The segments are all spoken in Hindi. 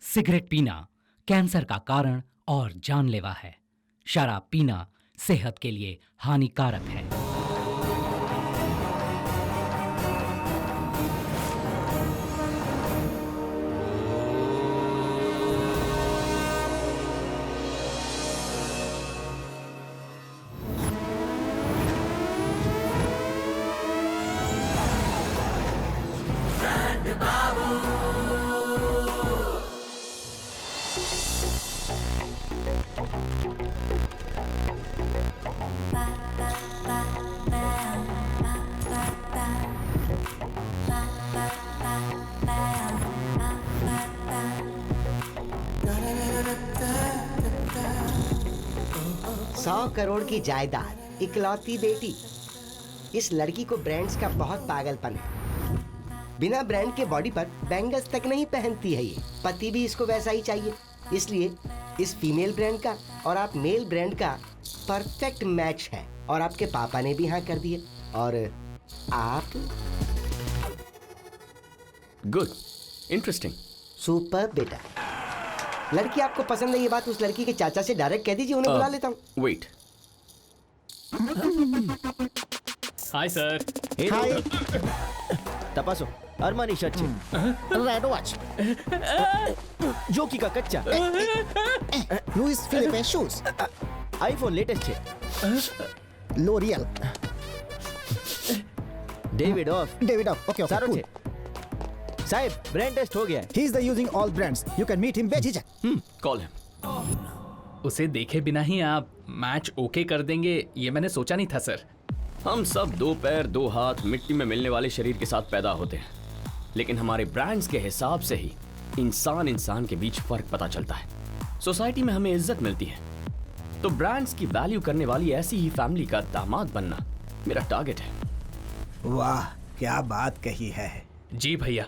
सिगरेट पीना कैंसर का कारण और जानलेवा है। शराब पीना सेहत के लिए हानिकारक है। ₹100 करोड़ की जायदाद, इकलौती बेटी। इस लड़की को ब्रांड्स का बहुत पागलपन है। बिना ब्रांड के बॉडी पर बैंगल्स तक नहीं पहनती है ये। पति भी इसको वैसा ही चाहिए। इसलिए इस फीमेल ब्रांड का और आप मेल ब्रांड का परफेक्ट मैच है। और आपके पापा ने भी हाँ कर दिए। और आप गुड, इंटरेस्टिंग। सुपर बेटा। लड़की आपको पसंद है ये बात उस लड़की के चाचा से डायरेक्ट कह दीजिए, उन्हें बुला लेता हूँ। वेट। Hi sir. हाय तपासो अरमानी शर्ट छे रेड वॉच जोकी का कच्चा Louis Philippe shoes iPhone latest छे लोरियल डेविड ऑफ ओके सारो छे साहेब ब्रांड टेस्ट हो गया है he is the using all brands you can meet him बेझिझक कॉल हिम। उसे देखे बिना ही आप मैच ओके कर देंगे ये मैंने सोचा नहीं था सर। हम सब 2 पैर 2 हाथ मिट्टी में मिलने वाले शरीर के साथ पैदा होते हैं, लेकिन हमारे ब्रांड्स के हिसाब से ही इंसान के बीच फर्क पता चलता है। सोसाइटी में हमें इज्जत मिलती है। तो ब्रांड्स की वैल्यू करने वाली ऐसी ही फैमिली का दामाद बनना मेरा टारगेट है। वाह क्या बात कही है। जी भैया,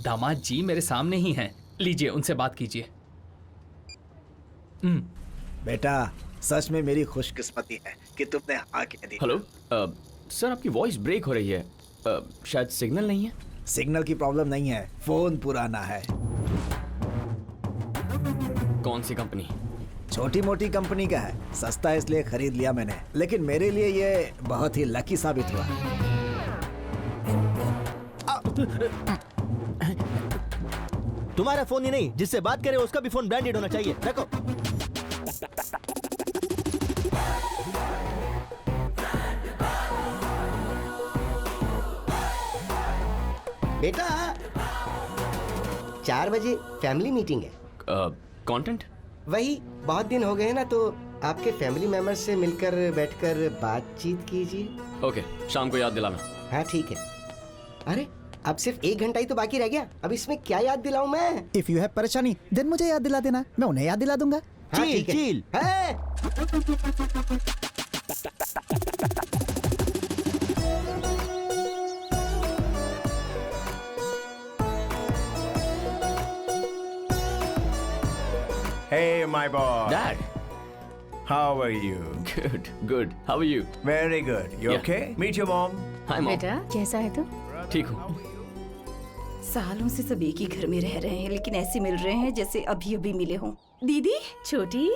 दामाद जी मेरे सामने ही हैं। लीजिए उनसे बात कीजिए। बेटा सच में मेरी खुशकिस्मती है कि तुमने हाँ कह दी। हेलो सर, आपकी वॉइस ब्रेक हो रही है। शायद सिग्नल नहीं है। सिग्नल की प्रॉब्लम नहीं है, फोन पुराना है। कौन सी कंपनी? छोटी मोटी कंपनी का है, सस्ता है इसलिए खरीद लिया मैंने। लेकिन मेरे लिए ये बहुत ही लकी साबित हुआ। तुम्हारा फोन ही नहीं जिससे बात करे उसका भी फोन ब्रांडेड होना चाहिए। देखो बेटा 4 बजे फैमिली मीटिंग है। कंटेंट? वही बहुत दिन हो गए हैं ना, तो आपके फैमिली मेंबर्स से मिलकर बैठकर बातचीत कीजिए। ओके, शाम को याद दिलाना। हाँ ठीक है। अरे अब सिर्फ 1 घंटा ही तो बाकी रह गया, अब इसमें क्या याद दिलाऊं मैं? इफ यू हैव परेशानी देन मुझे याद दिला देना, मैं उन्हें याद दिला दूंगा। हाँ चील, ठीक है। चील। Hey, my boy. Dad. How are you? Good. How are you? Very good. You Yeah. okay? Meet your mom. Hi mom. बेटा कैसा है तू? ठीक हूँ। सालों से सब एक ही घर में रह रहे हैं, लेकिन ऐसे मिल रहे हैं जैसे अभी अभी मिले हों। दीदी छोटी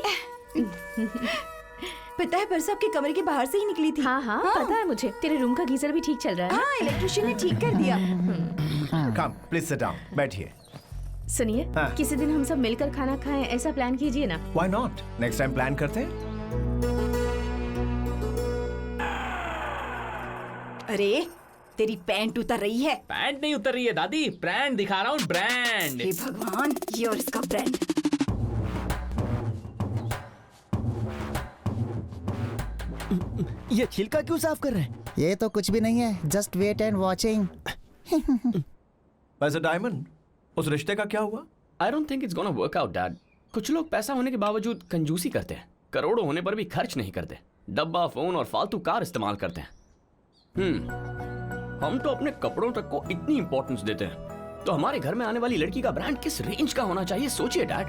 पता है परसों आपके कमरे के बाहर से ही निकली थी। हाँ, पता है मुझे। तेरे रूम का गीजर भी ठीक चल रहा है। हाँ, इलेक्ट्रिशियन ने ठीक कर दिया। Come, please sit down. बैठिए। सुनिए, हाँ। किसी दिन हम सब मिलकर खाना खाएं, ऐसा प्लान कीजिए ना। Why not? Next time plan करते हैं। अरे तेरी पैंट उतर रही है। पैंट नहीं उतर रही है दादी, ब्रांड दिखा रहा हूँ, ब्रांड। हे भगवान, ये और इसका ब्रांड। ये छिलका क्यों साफ कर रहे हैं? ये तो कुछ भी नहीं है, जस्ट वेट एंड वॉचिंग। वैसे डायमंड, उस रिश्ते का क्या हुआ? I don't think it's gonna work out, Dad. कुछ लोग पैसा होने के बावजूद कंजूसी करते हैं, करोड़ों होने पर भी खर्च नहीं करते, डब्बा फोन और फालतू कार इस्तेमाल करते हैं। हम तो अपने कपड़ों तक को इतनी इंपॉर्टेंस देते हैं, तो हमारे घर में आने वाली लड़की का ब्रांड किस रेंज का होना चाहिए, सोचिए डैड।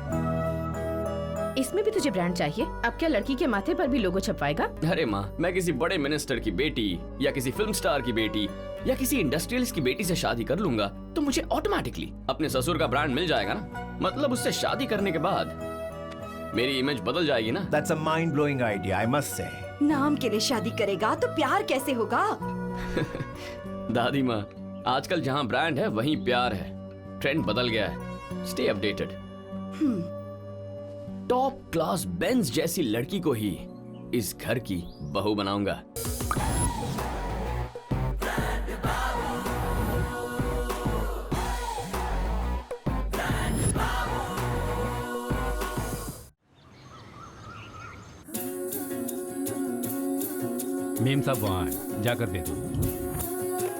इसमें भी तुझे ब्रांड चाहिए? अब क्या लड़की के माथे पर भी लोगो छपवाएगा? अरे माँ, मैं किसी बड़े मिनिस्टर की बेटी या किसी फिल्म स्टार की बेटी या किसी इंडस्ट्रियलिस्ट की बेटी से शादी कर लूंगा तो मुझे ऑटोमेटिकली अपने ससुर का ब्रांड मिल जाएगा ना। मतलब उससे शादी करने के बाद मेरी इमेज बदल जाएगी ना। That's a mind-blowing idea, I must say. नाम के लिए शादी करेगा तो प्यार कैसे होगा? दादी माँ, आजकल जहाँ ब्रांड है वहीं प्यार है। ट्रेंड बदल गया है। Stay updated. Top class Benz जैसी लड़की को ही इस घर की बहू बनाऊंगा। मेम साहब वहाँ हैं, जाकर दे दो।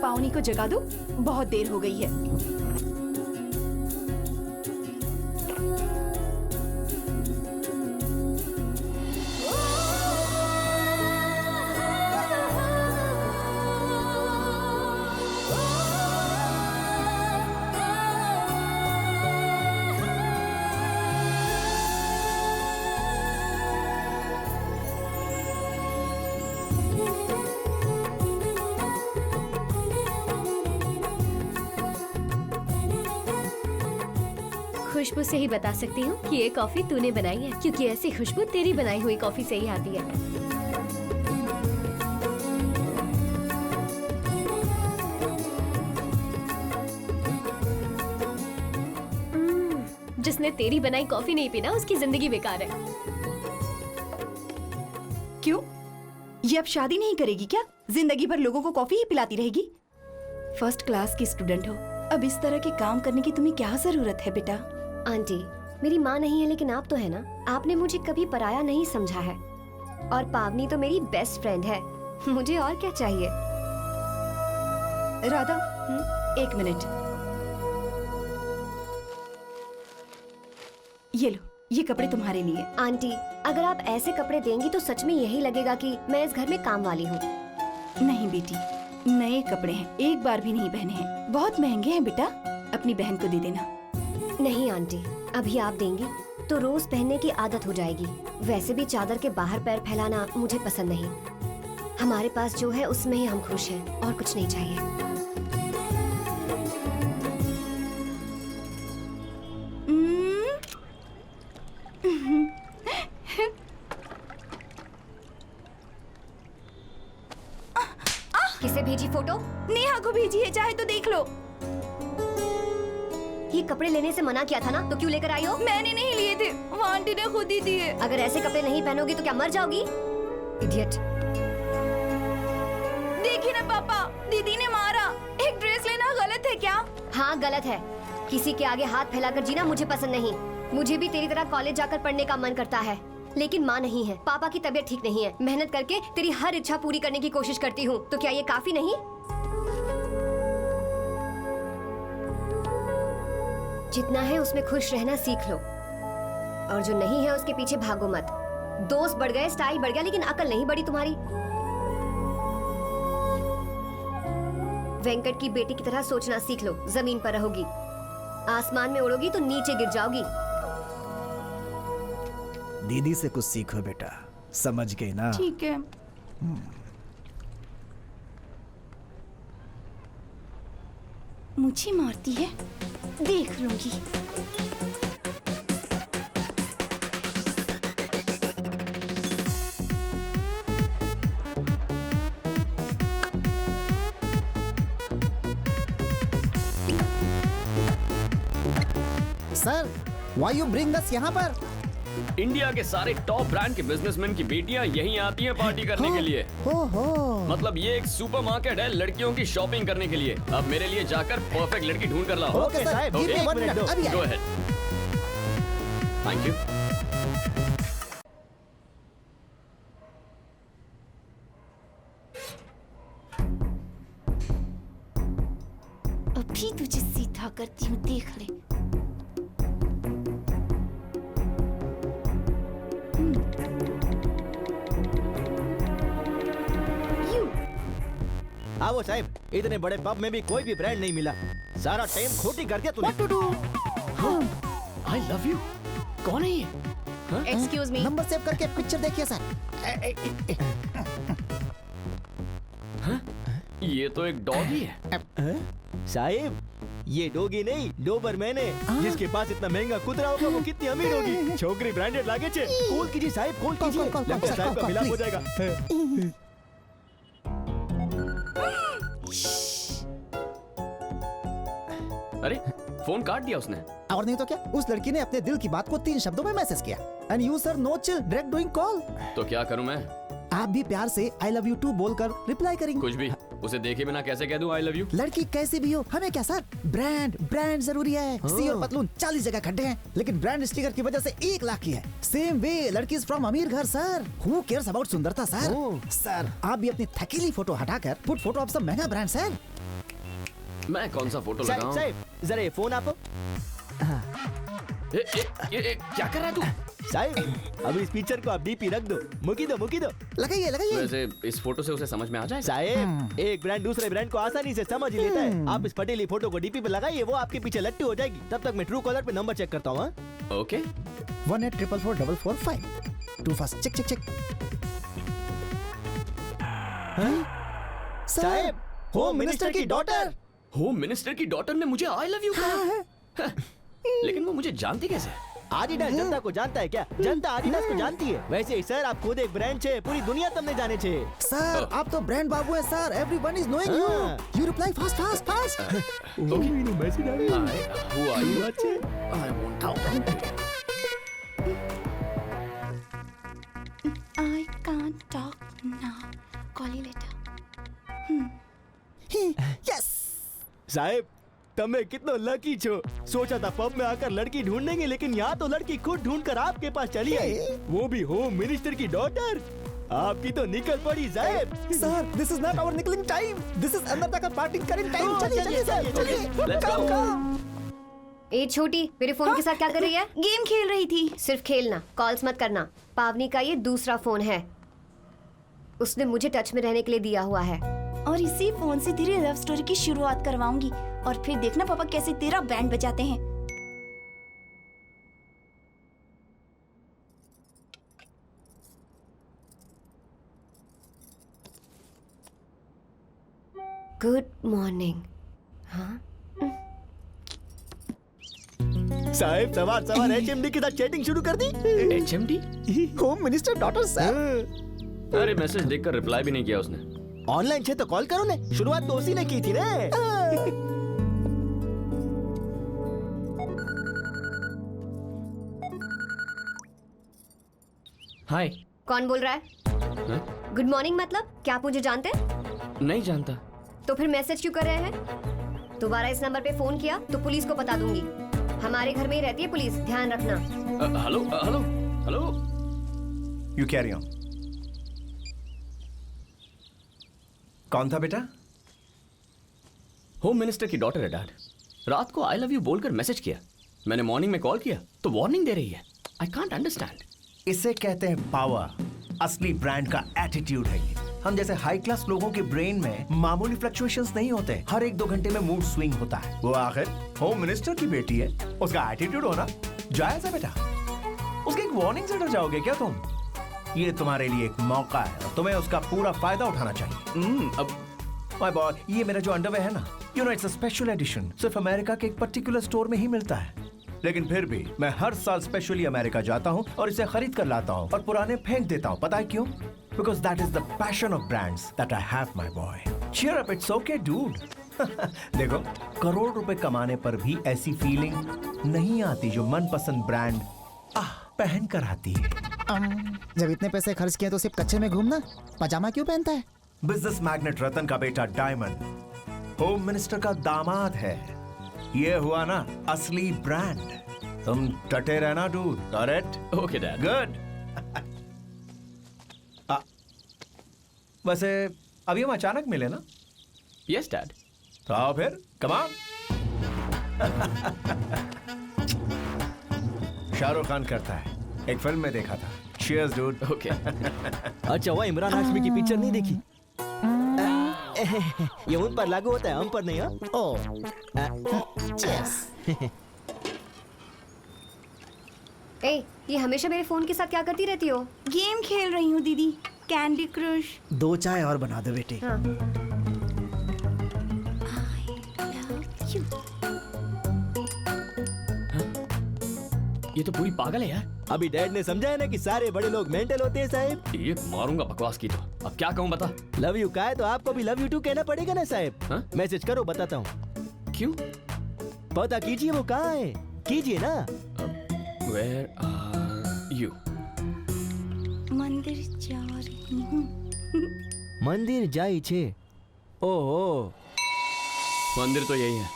पावनी को जगा दो, बहुत देर हो गई है। खुशबू से ही बता सकती हूँ कि ये कॉफी तूने बनाई है, क्योंकि ऐसी खुशबू तेरी बनाई हुई कॉफी से ही आती है। जिसने तेरी बनाई कॉफी नहीं पीना उसकी जिंदगी बेकार है। क्यों? ये अब शादी नहीं करेगी क्या? जिंदगी भर लोगों को कॉफी ही पिलाती रहेगी? फर्स्ट क्लास की स्टूडेंट हो, अब इस तरह के काम करने की तुम्हें क्या जरूरत है बेटा? आंटी, मेरी माँ नहीं है लेकिन आप तो है ना। आपने मुझे कभी पराया नहीं समझा है, और पावनी तो मेरी बेस्ट फ्रेंड है। मुझे और क्या चाहिए? राधा, एक मिनट। ये लो, ये कपड़े तुम्हारे लिए। आंटी, अगर आप ऐसे कपड़े देंगी तो सच में यही लगेगा कि मैं इस घर में काम वाली हूँ। नहीं बेटी, नए कपड़े हैं, एक बार भी नहीं पहने हैं, बहुत महंगे हैं बेटा, अपनी बहन को दे देना। नहीं आंटी, अभी आप देंगी तो रोज पहनने की आदत हो जाएगी। वैसे भी चादर के बाहर पैर फैलाना मुझे पसंद नहीं। हमारे पास जो है उसमें ही हम खुश हैं, और कुछ नहीं चाहिए। किसे भेजी फोटो? नेहा को भेजी है, चाहे तो देख लो। ये कपड़े लेने से मना किया था ना, तो क्यों लेकर आई हो? मैंने नहीं लिए थे, वो आंटी ने खुद ही दिए। अगर ऐसे कपड़े नहीं पहनोगी तो क्या मर जाओगी? इडियट। देखिए ना पापा, दीदी ने मारा। एक ड्रेस लेना गलत है क्या? हाँ गलत है। किसी के आगे हाथ फैलाकर जीना मुझे पसंद नहीं। मुझे भी तेरी तरह कॉलेज जाकर पढ़ने का मन करता है, लेकिन माँ नहीं है, पापा की तबीयत ठीक नहीं है। मेहनत करके तेरी हर इच्छा पूरी करने की कोशिश करती हूँ, तो क्या ये काफी नहीं? जितना है उसमें खुश रहना सीख लो, और जो नहीं है उसके पीछे भागो मत। दोस्त बढ़ गए, स्टाइल बढ़ गया, लेकिन अकल नहीं बढ़ी तुम्हारी। वेंकट की बेटी की तरह सोचना सीख लो। जमीन पर रहोगी, आसमान में उड़ोगी तो नीचे गिर जाओगी। दीदी से कुछ सीखो बेटा, समझ गई ना? ठीक है। मुझे मारती है, देख लूंगी। Sir, why you bring us यहाँ पर? इंडिया के सारे टॉप ब्रांड के बिजनेसमैन की बेटियां यहीं आती हैं पार्टी करने के लिए। मतलब ये एक सुपरमार्केट है लड़कियों की शॉपिंग करने के लिए। अब मेरे लिए जाकर परफेक्ट लड़की ढूंढ कर लाओ। ओके साहब, give me 1 minute, अभी गो अहेड। Thank you. अभी तुझे सीधा करती हूँ, देख ले। आओ साहब, इतने बड़े पब में भी कोई भी ब्रांड नहीं मिला। सारा टाइम खोटी कर दिया तूने। आई लव यू। कौन है ये? Excuse me. नंबर सेव करके पिक्चर देखिए सर। ये तो एक डॉगी है। साहिब, ये डोगी नहीं, डोबरमैन है। जिसके पास इतना महंगा कुतरा होगा वो कितनी अमीर होगी। छोकरी ब्रांडेड लागे छे। कॉल कीजिए साहिब, कॉल कीजिए। लगता है साहिब का मिलाप हो जाएगा। अरे फोन काट दिया उसने। और नहीं तो क्या, उस लड़की ने अपने दिल की बात को 3 शब्दों में मैसेज किया। And you sir no chill, direct doing call. तो क्या करूं मैं? आप भी प्यार से आई लव यू टू बोलकर रिप्लाई करेंगे। कुछ भी। उसे देखे बिना कैसे कह दूं आई लव यू? लड़की कैसी भी हो, हमें क्या सर, ब्रांड ब्रांड जरूरी है। सी और पतलून 40 जगह खड्डे हैं, लेकिन ब्रांड स्टिकर की वजह से 1 लाख की है। सेम वे लड़की इज फ्रॉम अमीर घर सर। हु केयर्स अबाउट सुंदरता सर। सर आप भी अपनी थकीली फोटो हटाकर पुट फोटो ऑफ सम महंगा ब्रांड सर। मैं कौन सा फोटो साहिब, लगाऊं? साहिब, जरा ये फोन आपको। ये क्या कर रहा है तू? साहिब, अभी इस पिक्चर को आप डीपी रख दो। मुकी दो, मुकी दो। लगाइए लगाइए। वैसे इस फोटो से उसे समझ में आ जाएगा? साहिब, एक ब्रांड दूसरे ब्रांड को आसानी से समझ ही लेता है। आप इस फटेली फोटो को डीपी पे लगाइए, वो आपके पीछे लट्टू हो जाएगी। तब तक मैं ट्रू कॉलर पे नंबर चेक करता हूँ। Okay. 18444445 two first check check check. साहिब, होम मिनिस्टर की डॉटर। होम मिनिस्टर की डॉटर ने मुझे आई लव यू कहा। लेकिन वो मुझे जानती कैसे? आदिडास जनता को जानता है क्या? जनता आदिडास को जानती है। वैसे ही सर, आप खुद एक ब्रांड छे, पूरी दुनिया तुमने जाने छे। सर आप तो ब्रांड बाबू है sir, everyone is knowing you. You reply fast fast fast. Okay. Message आ गया। Who are you? अच्छे। I want to. I can't talk now. Call you later. Yes Sahib, તમે कितना लकी छो। सोचा था पब में आकर लड़की ढूंढेंगे, लेकिन यहाँ तो लड़की खुद ढूंढकर आपके पास चली आई, वो भी होम मिनिस्टर की डॉटर। आपकी तो निकल पड़ी साहिब। Sir this is not our निकलिंग टाइम, दिस इज अंदर तक पार्टिंग करेंगे टाइम। चलिए चलिए सर चलिए, चलिए। let's come go. कम। ए छोटी, मेरे फोन के साथ क्या कर रही है? गेम खेल रही थी। सिर्फ खेलना, कॉल्स मत करना। पावनी का ये दूसरा फोन है, उसने मुझे टच में रहने के लिए दिया हुआ है। और इसी फोन से तेरी लव स्टोरी की शुरुआत करवाऊंगी, और फिर देखना पापा कैसे तेरा बैंड बजाते हैं। Good morning. हाँ साहिब, सवार सवार एचएमडी के साथ चैटिंग शुरू कर दी। HMD? Home minister daughter sir. अरे मैसेज देखकर रिप्लाई भी नहीं किया उसने। ऑनलाइन छे तो कॉल करो ने, शुरुआत तो उसी ने की थी ने। हाय। कौन बोल रहा है? गुड मॉर्निंग मतलब क्या आप मुझे जानते हैं? नहीं जानता। तो फिर मैसेज क्यों कर रहे हैं? दोबारा इस नंबर पे फोन किया तो पुलिस को बता दूंगी। हमारे घर में ही रहती है पुलिस, ध्यान रखना। Hello hello hello. You carry on. कौन था बेटा? होम मिनिस्टर की डॉटर है डैड। रात को आई लव यू बोलकर मैसेज किया, मैंने मॉर्निंग में कॉल किया तो वार्निंग दे रही है। I can't understand. इसे कहते हैं पावर। असली ब्रांड का एटीट्यूड है ये। हम जैसे हाई क्लास लोगों के ब्रेन में मामूली फ्लक्चुएशंस नहीं होते, हर 1-2 घंटे में मूड स्विंग होता है। वो आखिर होम मिनिस्टर की बेटी है, उसका एटीट्यूड होना जायज है बेटा। उसकी एक वार्निंग से डर जाओगे क्या तुम? ये तुम्हारे लिए एक मौका है और तुम्हें उसका पूरा फायदा उठाना चाहिए। अब माय बॉय, ये मेरा जो अंडरवेयर है ना, you know it's a special edition, सिर्फ अमेरिका के एक पर्टिकुलर स्टोर में ही मिलता है। लेकिन फिर भी मैं हर साल स्पेशली अमेरिका जाता हूँ और इसे खरीद कर लाता हूँ और पुराने फेंक देता हूँ। पता है क्यों? Because that is the passion of brands that I have, my boy. Cheer up, it's okay, dude. देखो, करोड़ रुपए कमाने पर भी ऐसी फीलिंग नहीं आती जो मनपसंद ब्रांड पहन कर आती है। जब इतने पैसे खर्च किए तो सिर्फ कच्चे में घूमना, पजामा क्यों पहनता है? बिजनेस मैग्नेट रतन का बेटा डायमंड होम मिनिस्टर का दामाद है। ये हुआ ना असली ब्रांड। तुम डटे रहना dude. Correct? Okay dad. Good. वैसे अभी हम अचानक मिले ना? Yes dad. तो आओ फिर, कम ऑन। शाहरुख खान करता है, एक फिल्म में देखा था। Cheers, dude. ओके। अच्छा, वो इमरान हाशमी की पिक्चर नहीं देखी? ये उन पर लागू होता है, हम पर नहीं। हाँ? ए, ये हमेशा मेरे फोन के साथ क्या करती रहती हो? गेम खेल रही हूँ दीदी, कैंडी क्रश। 2 चाय और बना दो बेटी। हाँ। ये तो पूरी पागल है यार। अभी डैड ने समझाया ना कि सारे बड़े लोग मेंटल होते हैं साहब। ये मारूंगा बकवास की तो। अब क्या कहूँ बता। लव यू का है तो आपको भी लव यू टू कहना पड़ेगा ना साहब। हाँ? मैसेज करो, बताता हूँ। क्यों? पता कीजिए वो कहाँ है, कीजिए ना। Where are you? मंदिर जा रही हूँ। मंदिर जाई छे। ओहो, मंदिर तो यही है।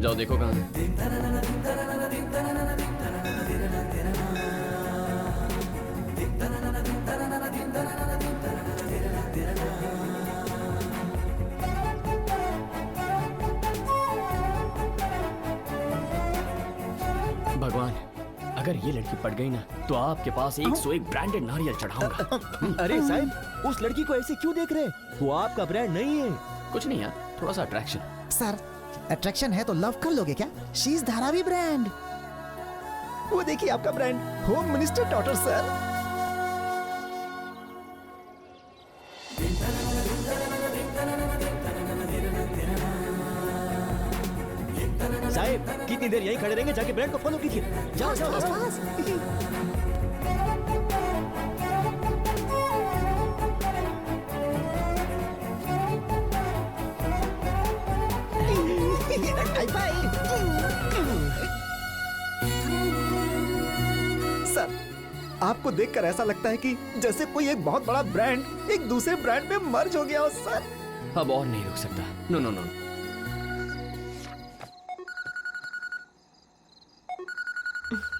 जाओ देखो कहाँ है। भगवान, अगर ये लड़की पड़ गई ना तो आपके पास 101 ब्रांडेड नारियल चढ़ाऊंगा। अरे साहब, उस लड़की को ऐसे क्यों देख रहे? वो आपका ब्रांड नहीं है। कुछ नहीं यार, थोड़ा सा अट्रैक्शन। सर, अट्रैक्शन है तो लव कर लोगे क्या? She is Dharavi brand. वो देखिए आपका brand, home minister daughter sir. साहब, कितनी देर यहीं खड़े रहेंगे? जाके ब्रांड को फॉलो कीजिए। जाओ जाओ जाओ। सर, आपको देखकर ऐसा लगता है कि जैसे कोई एक बहुत बड़ा ब्रांड एक दूसरे ब्रांड में मर्ज हो गया हो सर। अब और नहीं रुक सकता। No no no.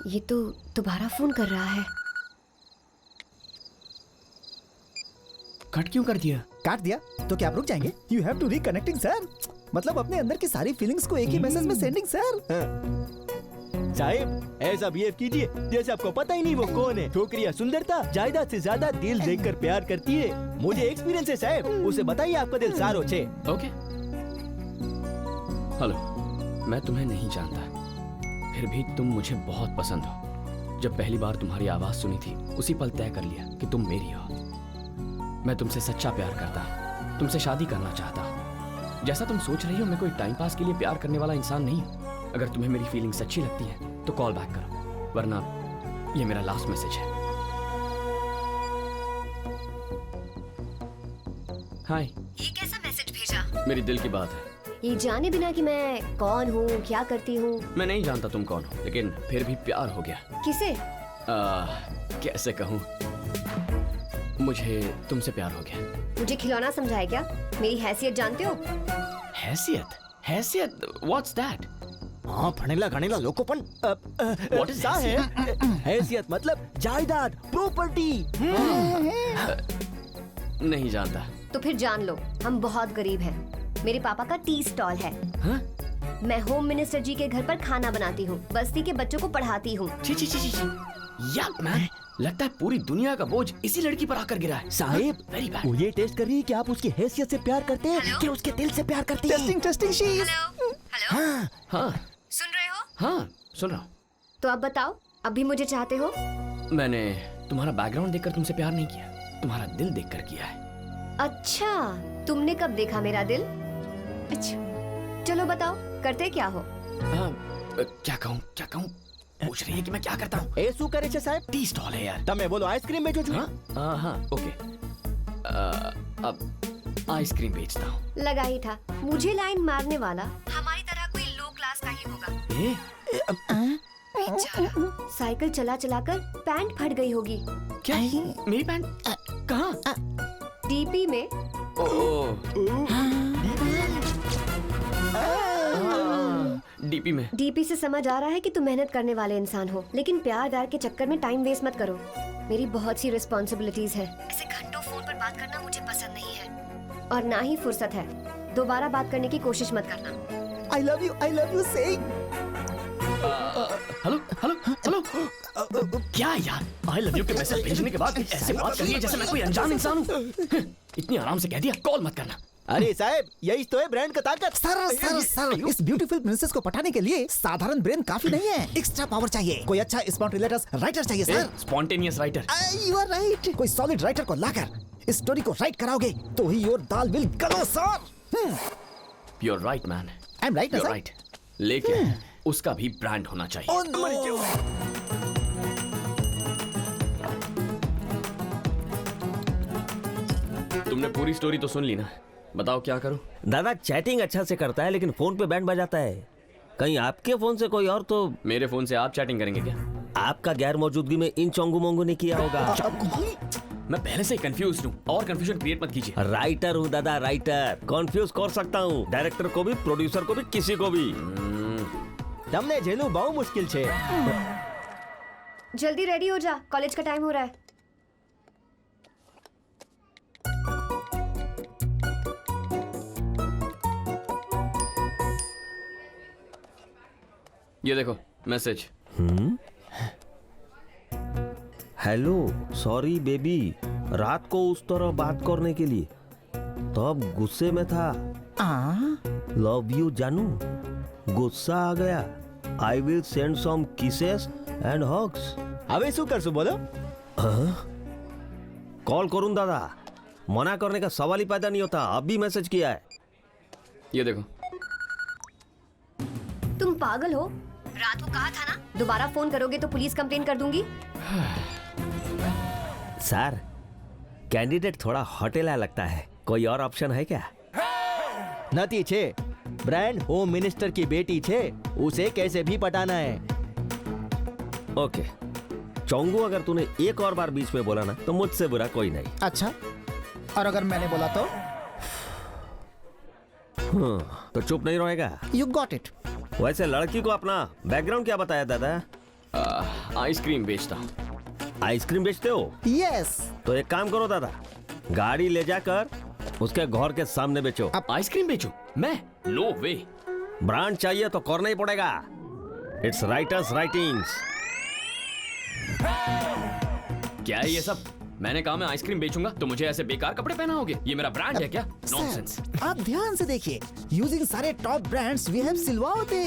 ये तो दोबारा फोन कर रहा है। कट क्यों कर दिया? काट दिया तो क्या आप रुक जाएंगे? You have to reconnecting sir. मतलब अपने अंदर की सारी फीलिंग्स को एक ही मैसेज में सेंडिंग सर। साहब, ऐसा बिहेव कीजिए जैसे आपको पता ही नहीं वो कौन है। छोकरियां सुंदरता जायदाद से ज्यादा दिल देखकर प्यार करती है। मुझे एक्सपीरियंस है साहब, उसे बताइए आपका दिल सारो छे। ओके। हेलो, मैं तुम्हें नहीं जानता, फिर भी तुम मुझे बहुत पसंद हो। जब पहली बार तुम्हारी आवाज सुनी थी, उसी पल तय कर लिया कि तुम मेरी हो। मैं तुमसे सच्चा प्यार करता हूँ, तुमसे शादी करना चाहता हूँ। जैसा तुम सोच रही हो, मैं कोई टाइम पास के लिए प्यार करने वाला इंसान नहीं हूँ। अगर तुम्हें मेरी फीलिंग्स अच्छी लगती है तो कॉल बैक करो, वरना ये मेरा लास्ट मैसेज है। हाय। ये कैसा मैसेज भेजा? मेरी दिल की बात है। ये जाने बिना कि मैं कौन हूँ, क्या करती हूँ। मैं नहीं जानता तुम कौन हो, लेकिन फिर भी प्यार हो गया। किसे? कैसे कहूँ, मुझे तुमसे प्यार हो गया। मुझे खिलौना समझाए क्या? मेरी हैसियत जानते हो? हैसियत? हैसियत? What's that? हाँ, फनेला गनेला लोकोपन। What is हैसियत? हैसियत मतलब जायदाद, प्रॉपर्टी। नहीं जानता। तो फिर जान लो, हम बहुत गरीब हैं। मेरे पापा का टी स्टॉल है। हाँ? मैं होम मिनिस्टर जी के घर पर खाना बनाती हूँ, बस्ती के बच्चों को पढ़ाती हूँ। ची ची ची ची। याक मैन, लगता है पूरी दुनिया का बोझ इसी लड़की पर आकर गिरा है। Sahib, very bad. वो ये टेस्ट कर रही है कि आप उसकी हैसियत से प्यार करते हैं कि उसके दिल से प्यार करते हैं। Testing testing she. हेलो, हाँ सुन रहे हो? हाँ, सुन रहा हूँ। तो अब बताओ, अब भी मुझे चाहते हो? मैंने तुम्हारा बैकग्राउंड देखकर तुमसे प्यार नहीं किया, तुम्हारा दिल देखकर किया है। अच्छा, तुमने कब देखा मेरा दिल? अच्छा, चलो बताओ, करते क्या हो? क्या कहूँ? पूछ रही है कि मैं क्या करता हूँ। ए શું કરે છે સાહેબ? टी स्टॉल है यार। તમે બોલો आइसक्रीम बेचो છો? हाँ, ओके। अब आइसक्रीम बेचता हूँ। लगा ही था, मुझे लाइन मारने वाला हमारी तरह कोई लो क्लास का ही होगा। बेचारा, साइकिल चला चला कर पैंट फट गई होगी। क्या? मेरी पैंट कहाँ? डीपी में। डीपी में। डीपी से समझ आ रहा है कि तुम मेहनत करने वाले इंसान हो, लेकिन प्यार व्यार के चक्कर में टाइम वेस्ट मत करो। मेरी बहुत सी रिस्पॉन्सिबिलिटीज है। ऐसे घंटों फोन पर बात करना मुझे पसंद नहीं है, और ना ही फुर्सत है। दोबारा बात करने की कोशिश मत करना। I love you saying। Hello. क्या यार, आई लव यू के मैसेज भेजने के बाद ऐसे बात कर रही है जैसे मैं कोई अनजान इंसान हूँ। इतनी आराम से कह दिया कॉल मत करना। अरे साहब, यही तो है ब्रांड का ताकत। सर, इस ब्यूटीफुल प्रिंसेस को पटाने के लिए साधारण ब्रेन काफी नहीं है, एक्स्ट्रा पावर चाहिए। कोई अच्छा स्पॉन्टेनियस राइटर चाहिए sir. Spontaneous writer? You are right. कोई सॉलिड राइटर को लाकर स्टोरी को राइट कराओगे तो ही your dal will glow sir. You are right man. I am right ना सर? राइट, लेकिन उसका भी ब्रांड होना चाहिए। Oh, no. तुमने पूरी स्टोरी तो सुन ली ना, बताओ क्या करूं? दादा चैटिंग अच्छा से करता है लेकिन फोन पे बैंड बजाता है। कहीं आपके फोन से कोई और तो? मेरे फोन से आप चैटिंग करेंगे क्या? आपका गैर मौजूदगी में इन चोंगू मोंगू ने किया होगा। मैं पहले से ही कंफ्यूज हूँ और कंफ्यूजन क्रिएट मत कीजिए। राइटर हूँ दादा, राइटर। कंफ्यूज कर सकता हूँ डायरेक्टर को भी, प्रोड्यूसर को भी, किसी को भी। તમને જેલું બહુ મુશ્કેલ છે। जल्दी रेडी हो जा, कॉलेज का टाइम हो रहा है। ये देखो मैसेज। हेलो, सॉरी बेबी, रात को उस तरह बात करने के लिए तब गुस्से में था। लव यू जानू, गुस्सा आ गया। I will send some kisses and hugs. હવે શું કરશું બોલો? कॉल करूं दादा, मना करने का सवाल ही पैदा नहीं होता। अभी मैसेज किया है। ये देखो। तुम पागल हो? रात को कहा था ना, दोबारा फोन करोगे तो पुलिस कंप्लेन कर दूंगी। सर, कैंडिडेट थोड़ा होटेला लगता है, कोई और ऑप्शन है क्या? નથી છે। ब्रांड होम मिनिस्टर की बेटी छे, उसे कैसे भी पटाना है। ओके चोंगू, अगर तूने एक और बार बीच में बोला ना तो मुझसे बुरा कोई नहीं। अच्छा, और अगर मैंने बोला तो? तो चुप नहीं रहेगा। You got it. वैसे लड़की को अपना बैकग्राउंड क्या बताया दादा? आइसक्रीम बेचता। आइसक्रीम बेचते हो? यस। तो एक काम करो दादा, गाड़ी ले जाकर उसके घर के सामने बेचो। आइसक्रीम बेचो? मैं? नो वे। ब्रांड चाहिए तो करना ही पड़ेगा। It's writers writings. क्या है ये सब? मैंने कहा मैं आइसक्रीम बेचूंगा तो मुझे ऐसे बेकार कपड़े पहनाओगे? ये मेरा ब्रांड है क्या? नॉनसेंस। आप ध्यान से देखिए, यूजिंग सारे टॉप ब्रांड्स वी हैव सिलवाओ दे।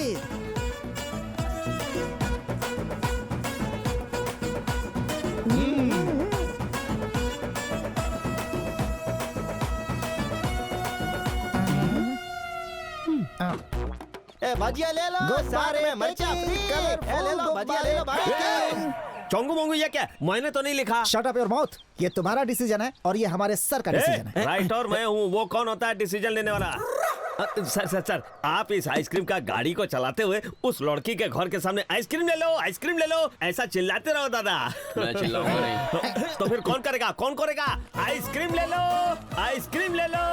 भजिया ले लो, साथ में मर्चा फ्री। ले लो भजिया, ले लो भाई। चोंगू मोंगू ये क्या? मैंने तो नहीं लिखा। Shut up your mouth. ये तुम्हारा डिसीजन है और ये हमारे सर का डिसीजन है। राइटर मैं हूँ, वो कौन होता है डिसीजन लेने वाला? सर सर सर, आप इस आइसक्रीम का गाड़ी को चलाते हुए उस लड़की के घर के सामने आइसक्रीम ले लो, आइसक्रीम ले लो, ऐसा चिल्लाते रहो दादा। मैं चिल्लाऊंगा नहीं। तो फिर कौन करेगा? कौन करेगा? आइसक्रीम ले लो, आइसक्रीम ले लो।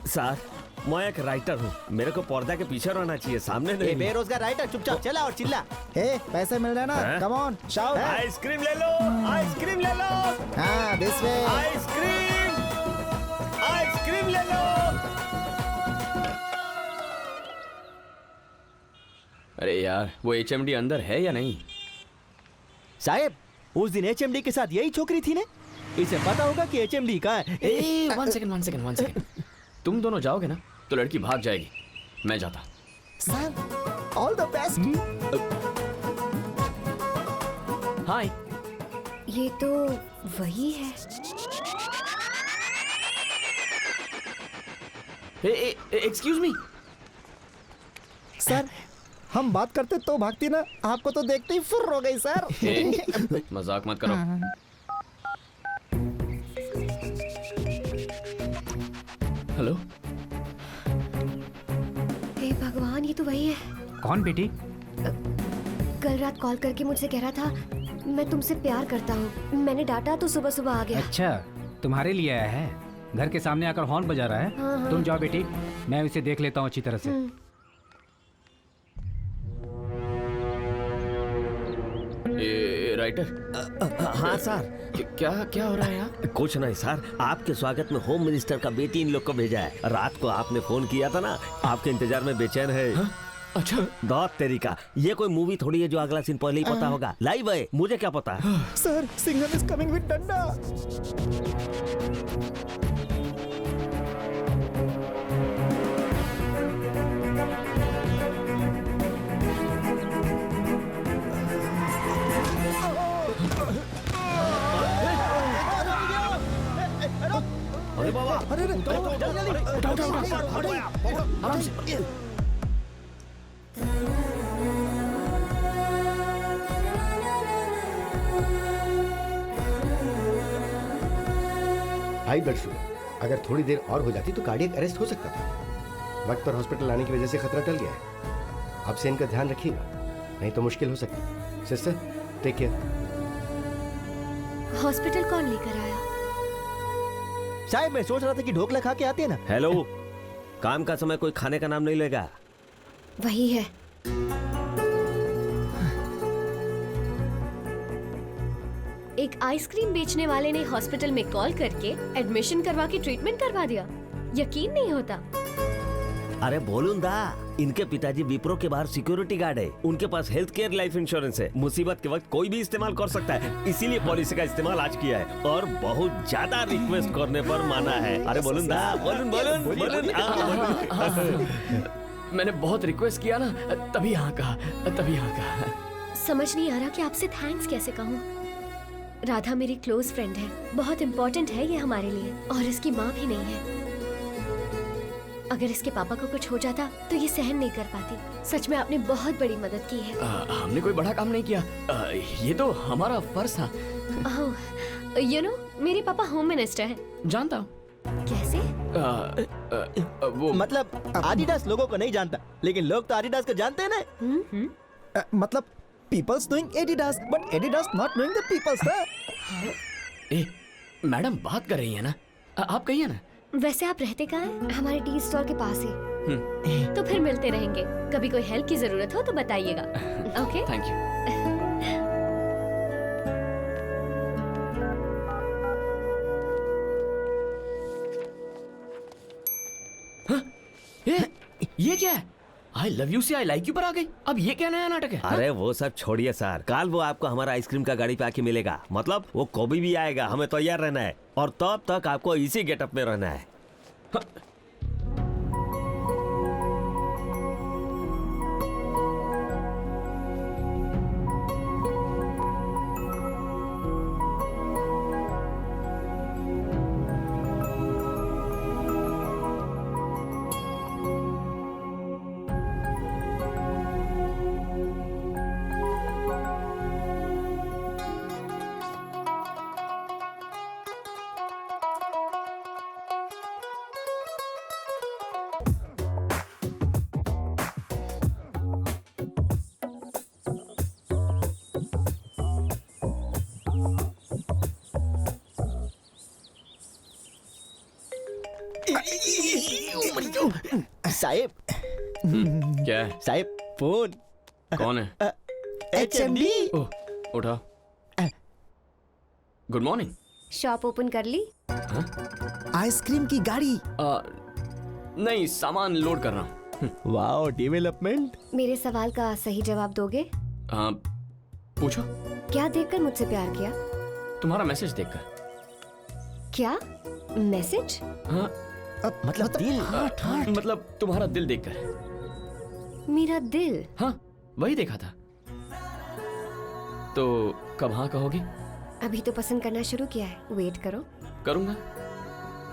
सर, मैं एक राइटर हूँ, मेरे को पर्दा के पीछे रहना चाहिए, सामने नहीं। बेरोजगार राइटर, चुपचाप चला और चिल्ला। पैसे मिल रहे ना? Come on shout. आइसक्रीम ले लो, आइसक्रीम ले लो। हाँ, दिस वे। आइसक्रीम, आइसक्रीम ले लो। अरे यार, वो HMD अंदर है या नहीं? साहब, उस दिन HMD के साथ यही छोकरी थी ने? इसे पता होगा कि HMD कहाँ है। One second. तुम दोनों जाओगे ना तो लड़की भाग जाएगी, मैं जाता। Sir, all the best. Hi. ये तो वही है। Excuse me. सर, हम बात करते तो भागती ना, आपको तो देखते ही फुर्र हो गई सर। मजाक मत करो। हेलो। हे भगवान, ये तो वही है। कौन बेटी? कल रात कॉल करके मुझसे कह रहा था मैं तुमसे प्यार करता हूँ। मैंने डांटा तो सुबह सुबह आ गया। अच्छा, तुम्हारे लिए आया है। घर के सामने आकर हॉर्न बजा रहा है। हाँ। तुम जाओ बेटी, मैं इसे देख लेता हूँ अच्छी तरह से। राइटर। हाँ सर। क्या क्या हो रहा है यहाँ? कुछ नहीं सर, आपके स्वागत में होम मिनिस्टर का बेटी इन लोग को भेजा है। रात को आपने फोन किया था ना, आपके इंतजार में बेचैन है। हाँ? अच्छा, दौत तेरी का, ये कोई मूवी थोड़ी है जो अगला सीन पहले ही पता होगा। लाइव है, मुझे क्या पता। Sir, Singham is coming with डंडा। अरे अरे आराम से। हाई ब्लड शुगर अगर थोड़ी देर और हो जाती तो कार्डियक अरेस्ट हो सकता था। वक्त पर हॉस्पिटल आने की वजह से खतरा टल गया है। अब से इनका ध्यान रखिएगा, नहीं तो मुश्किल हो सकती। Sister take care. हॉस्पिटल कौन लेकर आया? शायद मैं सोच रहा था कि ढोकला खा के आते हैं ना। हेलो, काम का समय कोई खाने का नाम नहीं लेगा। वही है। एक आइसक्रीम बेचने वाले ने हॉस्पिटल में कॉल करके एडमिशन करवा के ट्रीटमेंट करवा दिया। यकीन नहीं होता। अरे बोलूं दा, इनके पिताजी विप्रो के बाहर सिक्योरिटी गार्ड है। उनके पास हेल्थ केयर लाइफ इंश्योरेंस है। मुसीबत के वक्त कोई भी इस्तेमाल कर सकता है, इसीलिए पॉलिसी का इस्तेमाल आज किया है और बहुत ज्यादा रिक्वेस्ट करने पर माना है। अरे बोलूं दा, बोलूं बोलूं बोलूं। मैंने बहुत रिक्वेस्ट किया ना, तभी हाँ कहा, तभी हाँ कहा। समझ नहीं आ रहा कि आपसे थैंक्स कैसे कहूँ। राधा मेरी क्लोज फ्रेंड है, बहुत इम्पोर्टेंट है ये हमारे लिए, और इसकी माँ भी नहीं है। अगर इसके पापा को कुछ हो जाता तो ये सहन नहीं कर पाती। सच में आपने बहुत बड़ी मदद की है। हमने कोई बड़ा काम नहीं किया, ये तो हमारा फर्ज था। यू नो, मेरे पापा होम मिनिस्टर हैं। जानता हूँ। कैसे? वो मतलब आदिडास लोगों को नहीं जानता, लेकिन लोग तो आदिडास को जानते हैं ना। मतलब people's knowing Adidas, but Adidas not knowing the people, sir. A, madam बात कर रही है ना, आप कहिए ना। वैसे आप रहते कहाँ हैं? हमारे टी स्टॉल के पास ही। तो फिर मिलते रहेंगे। कभी कोई हेल्प की जरूरत हो तो बताइएगा। ओके? Thank you. ये क्या है? आई लव यू से आई लाइक यू पर आ गई। अब ये क्या नया नाटक है? अरे वो सब छोड़िए सर, कल वो आपको हमारा आइसक्रीम का गाड़ी पे आके मिलेगा। मतलब वो कभी भी आएगा, हमें तैयार रहना है और तब तक आपको इसी गेटअप में रहना है। साहिब। क्या है? साहिब फोन। कौन है? HMD। ओह, उठा। Good morning. शॉप ओपन कर ली? आइसक्रीम की गाड़ी। नहीं, सामान लोड कर रहा हूँ। Wow, development. मेरे सवाल का सही जवाब दोगे? हाँ, पूछो। क्या देखकर मुझसे प्यार किया? तुम्हारा मैसेज देखकर। क्या मैसेज? हाँ, मतलब दिल। मतलब तुम्हारा दिल देखकर। मेरा दिल? हाँ, वही देखा था। तो कब हाँ कहोगी? अभी तो पसंद करना शुरू किया है, वेट करो। करूंगा।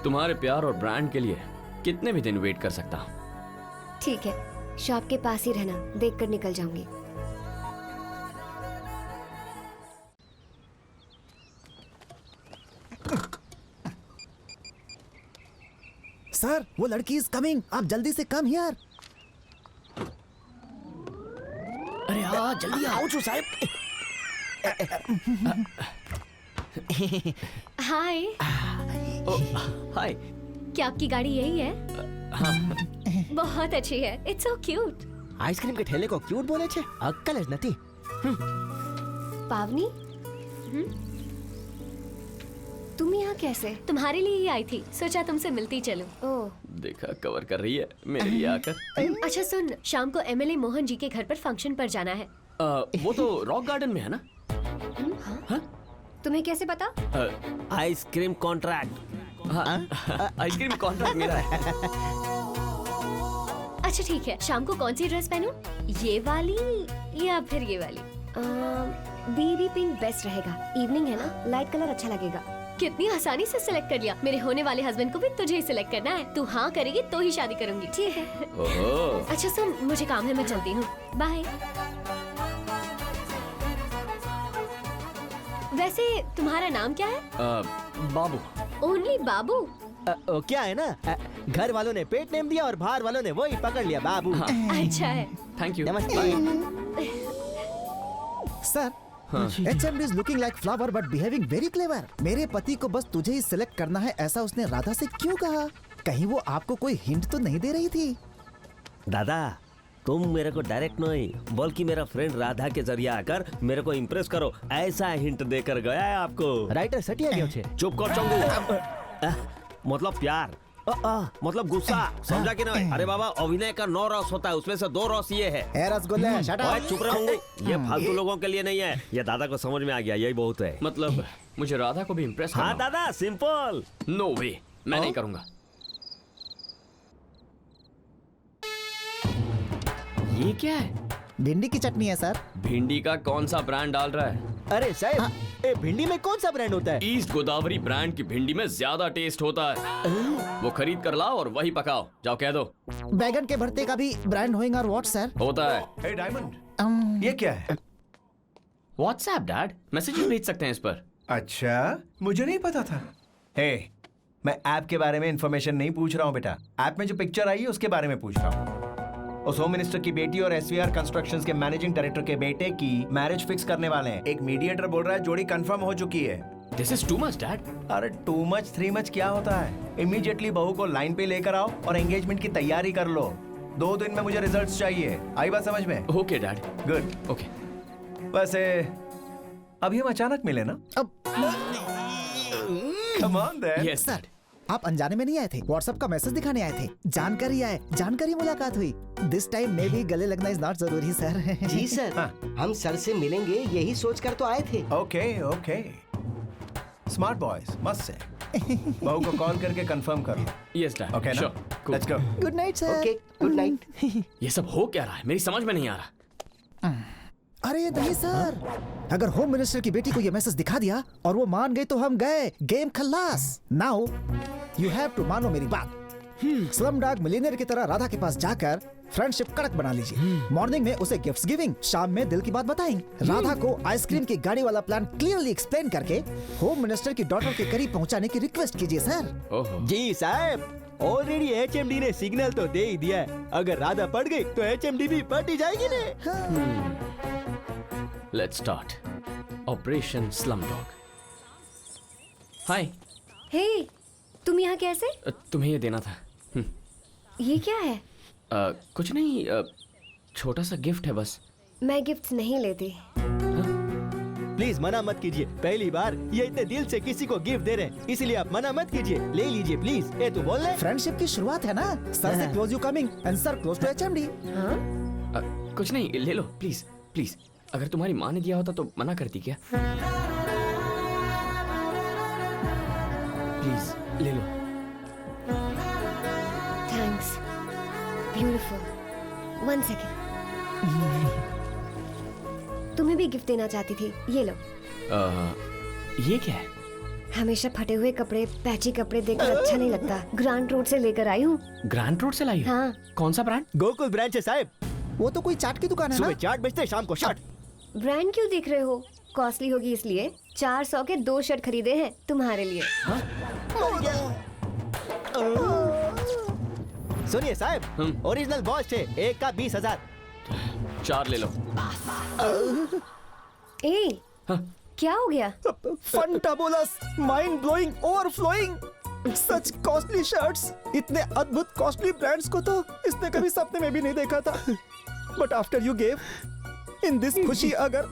तुम्हारे प्यार और ब्रांड के लिए कितने भी दिन वेट कर सकता हूँ। ठीक है, शॉप के पास ही रहना, देखकर निकल जाऊंगी। सर, वो लड़की इज कमिंग, आप जल्दी से कम हियर। अरे आ, जल्दी आओ। साहिब। हाय। हाय। क्या आपकी गाड़ी यही है? बहुत अच्छी है, इट्स सो क्यूट। आइसक्रीम के ठेले को क्यूट बोले छे? अक्कल ज नथी। पावनी, तुम यहाँ कैसे? तुम्हारे लिए ही आई थी, सोचा तुमसे मिलती चलूं। ओह, देखा कवर कर रही है मेरे लिए आकर। अच्छा सुन, शाम को एमएलए मोहन जी के घर पर फंक्शन पर जाना है। वो तो रॉक गार्डन में है ना? हाँ? तुम्हें कैसे पता? Ice cream contract. आइसक्रीम कॉन्ट्रैक्ट मेरा है। अच्छा ठीक है, शाम को कौन सी ड्रेस पहनूं? ये वाली या फिर ये वाली? बेबी पिंक बेस्ट रहेगा। इवनिंग है ना, लाइट कलर अच्छा लगेगा। कितनी आसानी से सिलेक्ट कर लिया। मेरे होने वाले हस्बैंड को भी तुझे ही सिलेक्ट करना है। तू हाँ करेगी तो ही शादी करूंगी। ठीक है। ओहो। अच्छा सुन, मुझे काम है, मैं चलती हूँ। बाय। वैसे तुम्हारा नाम क्या है? बाबू। ओनली बाबू? क्या है ना, घर वालों ने पेट नेम दिया और बाहर वालों ने वही पकड़ लिया, बाबू। अच्छा है। Thank you. नमस्ते। Sir, HMD is looking like flower but behaving very clever. मेरे पति को बस तुझे ही सिलेक्ट करना है, ऐसा उसने राधा से क्यों कहा? कहीं वो आपको कोई हिंट तो नहीं दे रही थी? दादा, तुम मेरे को डायरेक्ट नहीं बल्कि मेरा फ्रेंड राधा के जरिए आकर मेरे को इम्प्रेस करो, ऐसा हिंट देकर गया है आपको। राइटर सटिया गया छे। चुप कर चंगू। मतलब प्यार, मतलब गुस्सा, समझा कि नहीं? अरे बाबा, अभिनय का 9 रस होता है, उसमें से 2 रस ये है। रसगुल्ले, shut up। ओए, चुप रहूंगी। ये फालतू लोगों के लिए नहीं है, ये दादा को समझ में आ गया, यही बहुत है। मतलब मुझे राधा को भी इम्प्रेस करना। हाँ दादा, सिंपल। नो वे, मैं नहीं करूंगा। ये क्या है? भिंडी की चटनी है सर। भिंडी का कौन सा ब्रांड डाल रहा है? अरे साहब, ए भिंडी में कौन सा ब्रांड होता है? ईस्ट गोदावरी ब्रांड की भिंडी में ज्यादा टेस्ट होता है। वो खरीद कर लाओ और वही पकाओ। जाओ कह दो। बैगन के भरते का भी ब्रांड होएगा और व्हाट सर? होता है। हे डायमंड, ये क्या है? व्हाट्सएप डैड, मैसेजेस भेज सकते हैं इस पर। अच्छा, मुझे नहीं पता था। हे, मैं ऐप के बारे में इंफॉर्मेशन नहीं पूछ रहा हूँ बेटा, ऐप में जो पिक्चर आई है उसके बारे में पूछ रहा हूँ। उस होम मिनिस्टर की बेटी और SVR कंस्ट्रक्शंस के मैनेजिंग डायरेक्टर के बेटे की मैरिज फिक्स करने वाले हैं। एक मीडिएटर बोल रहा है जोड़ी कंफर्म हो चुकी है। This is too much dad. अरे टू मच 3 मच क्या होता है? इमीडिएटली बहू को लाइन पे लेकर आओ और एंगेजमेंट की तैयारी कर लो। 2 दिन में मुझे रिजल्ट्स चाहिए। आई बात समझ में? Okay dad. गुड। ओके। वैसे अभी हम अचानक मिले ना? Come on then. Yes dad. आप अनजाने में नहीं आए थे, व्हाट्सएप का मैसेज दिखाने आए थे। जानकारी मुलाकात हुई। दिस टाइम में भी गले लगना इज नॉट जरूरी सर। जी सर, हम सर से मिलेंगे यही सोच कर तो आए थे। ओके ओके, स्मार्ट बॉयज, मस्त से। बहू को कॉल करके कंफर्म कर लो। Yes dad. ओके ना? Let's go. Good night sir. Okay, good night. ये सब हो क्या रहा है? मेरी समझ में नहीं आ रहा। अरे नहीं सर, अगर होम मिनिस्टर की बेटी को ये मैसेज दिखा दिया और वो मान गई तो हम गए, गेम खल्लास। नाउ यू हैव टू मानो मेरी बात। स्लमडॉग मिलियनेयर की तरह राधा के पास जाकर फ्रेंडशिप कड़क बना लीजिए। मॉर्निंग में उसे गिफ्ट्स गिविंग, शाम में दिल की बात बताएंगे। राधा को आइसक्रीम की गाड़ी वाला प्लान क्लियरली एक्सप्लेन करके होम मिनिस्टर की डॉटर के करीब पहुंचाने की रिक्वेस्ट कीजिए सर। जी साहब, ऑलरेडी HMD ने सिग्नल तो दे ही दिया है। अगर राधा पड़ गई तो HMD भी पट ही जाएगी ने। Let's start operation Slumdog. Hi. Hey, तुम यहाँ कैसे? तुम्हें ये देना था। ये क्या है? कुछ नहीं, छोटा सा गिफ्ट है बस। मैं गिफ्ट नहीं लेती। प्लीज मना मत कीजिए, पहली बार ये इतने दिल से किसी को गिफ्ट दे रहे हैं, इसलिए आप मना मत कीजिए। ले लीजिए प्लीज। ये तो बोल रहे फ्रेंडशिप की शुरुआत है ना। सर से close you coming and sir close to HMD। कुछ नहीं, ले लो प्लीज प्लीज। अगर तुम्हारी माँ ने दिया होता तो मना करती क्या? प्लीज ले लो। थैंक्स। ब्यूटीफुल। 1 सेकेंड। तुम्हें भी गिफ्ट देना चाहती थी, ये लो। ये क्या है? हमेशा फटे हुए कपड़े, पैची कपड़े देखकर अच्छा नहीं लगता। ग्रांड रोड से लेकर आई हूँ। ग्रांड रोड से लाई हो? हाँ। कौन सा ब्रांड? गोकुल ब्रांच है साहब। वो तो कोई चाट की दुकान है सुबह ना? चाट बेचते शाम को शर्ट। ब्रांड क्यों देख रहे हो? कॉस्टली होगी इसलिए। 400 के 2 शर्ट खरीदे हैं तुम्हारे लिए। सुनिए साहब, ओरिजिनल बॉस है, एक का 20,000। 4 ले लो। ए, क्या हो गया? फंटाबुलस, माइंड ब्लोइंग, ओवरफ्लोइंग। सच कॉस्टली शर्ट्स, इतने अद्भुत कॉस्टली ब्रांड्स को तो इसने कभी सपने में भी नहीं देखा था। But after you gave in this खुशी, अगर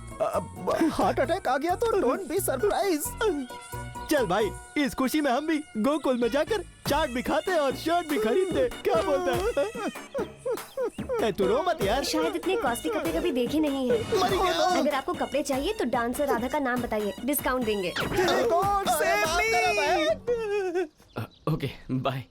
हार्ट अटैक आ गया तो डोंट बी सरप्राइज। चल भाई, इस खुशी में हम भी गोकुल में जाकर चाट भी खाते और शर्ट भी खरीदते। क्या बोलता है? तू रो मत यार। शायद इतने कॉस्टली कपड़े कभी देखे नहीं है। अगर आपको कपड़े चाहिए तो डांसर राधा का नाम बताइए, डिस्काउंट देंगे। Okay, bye.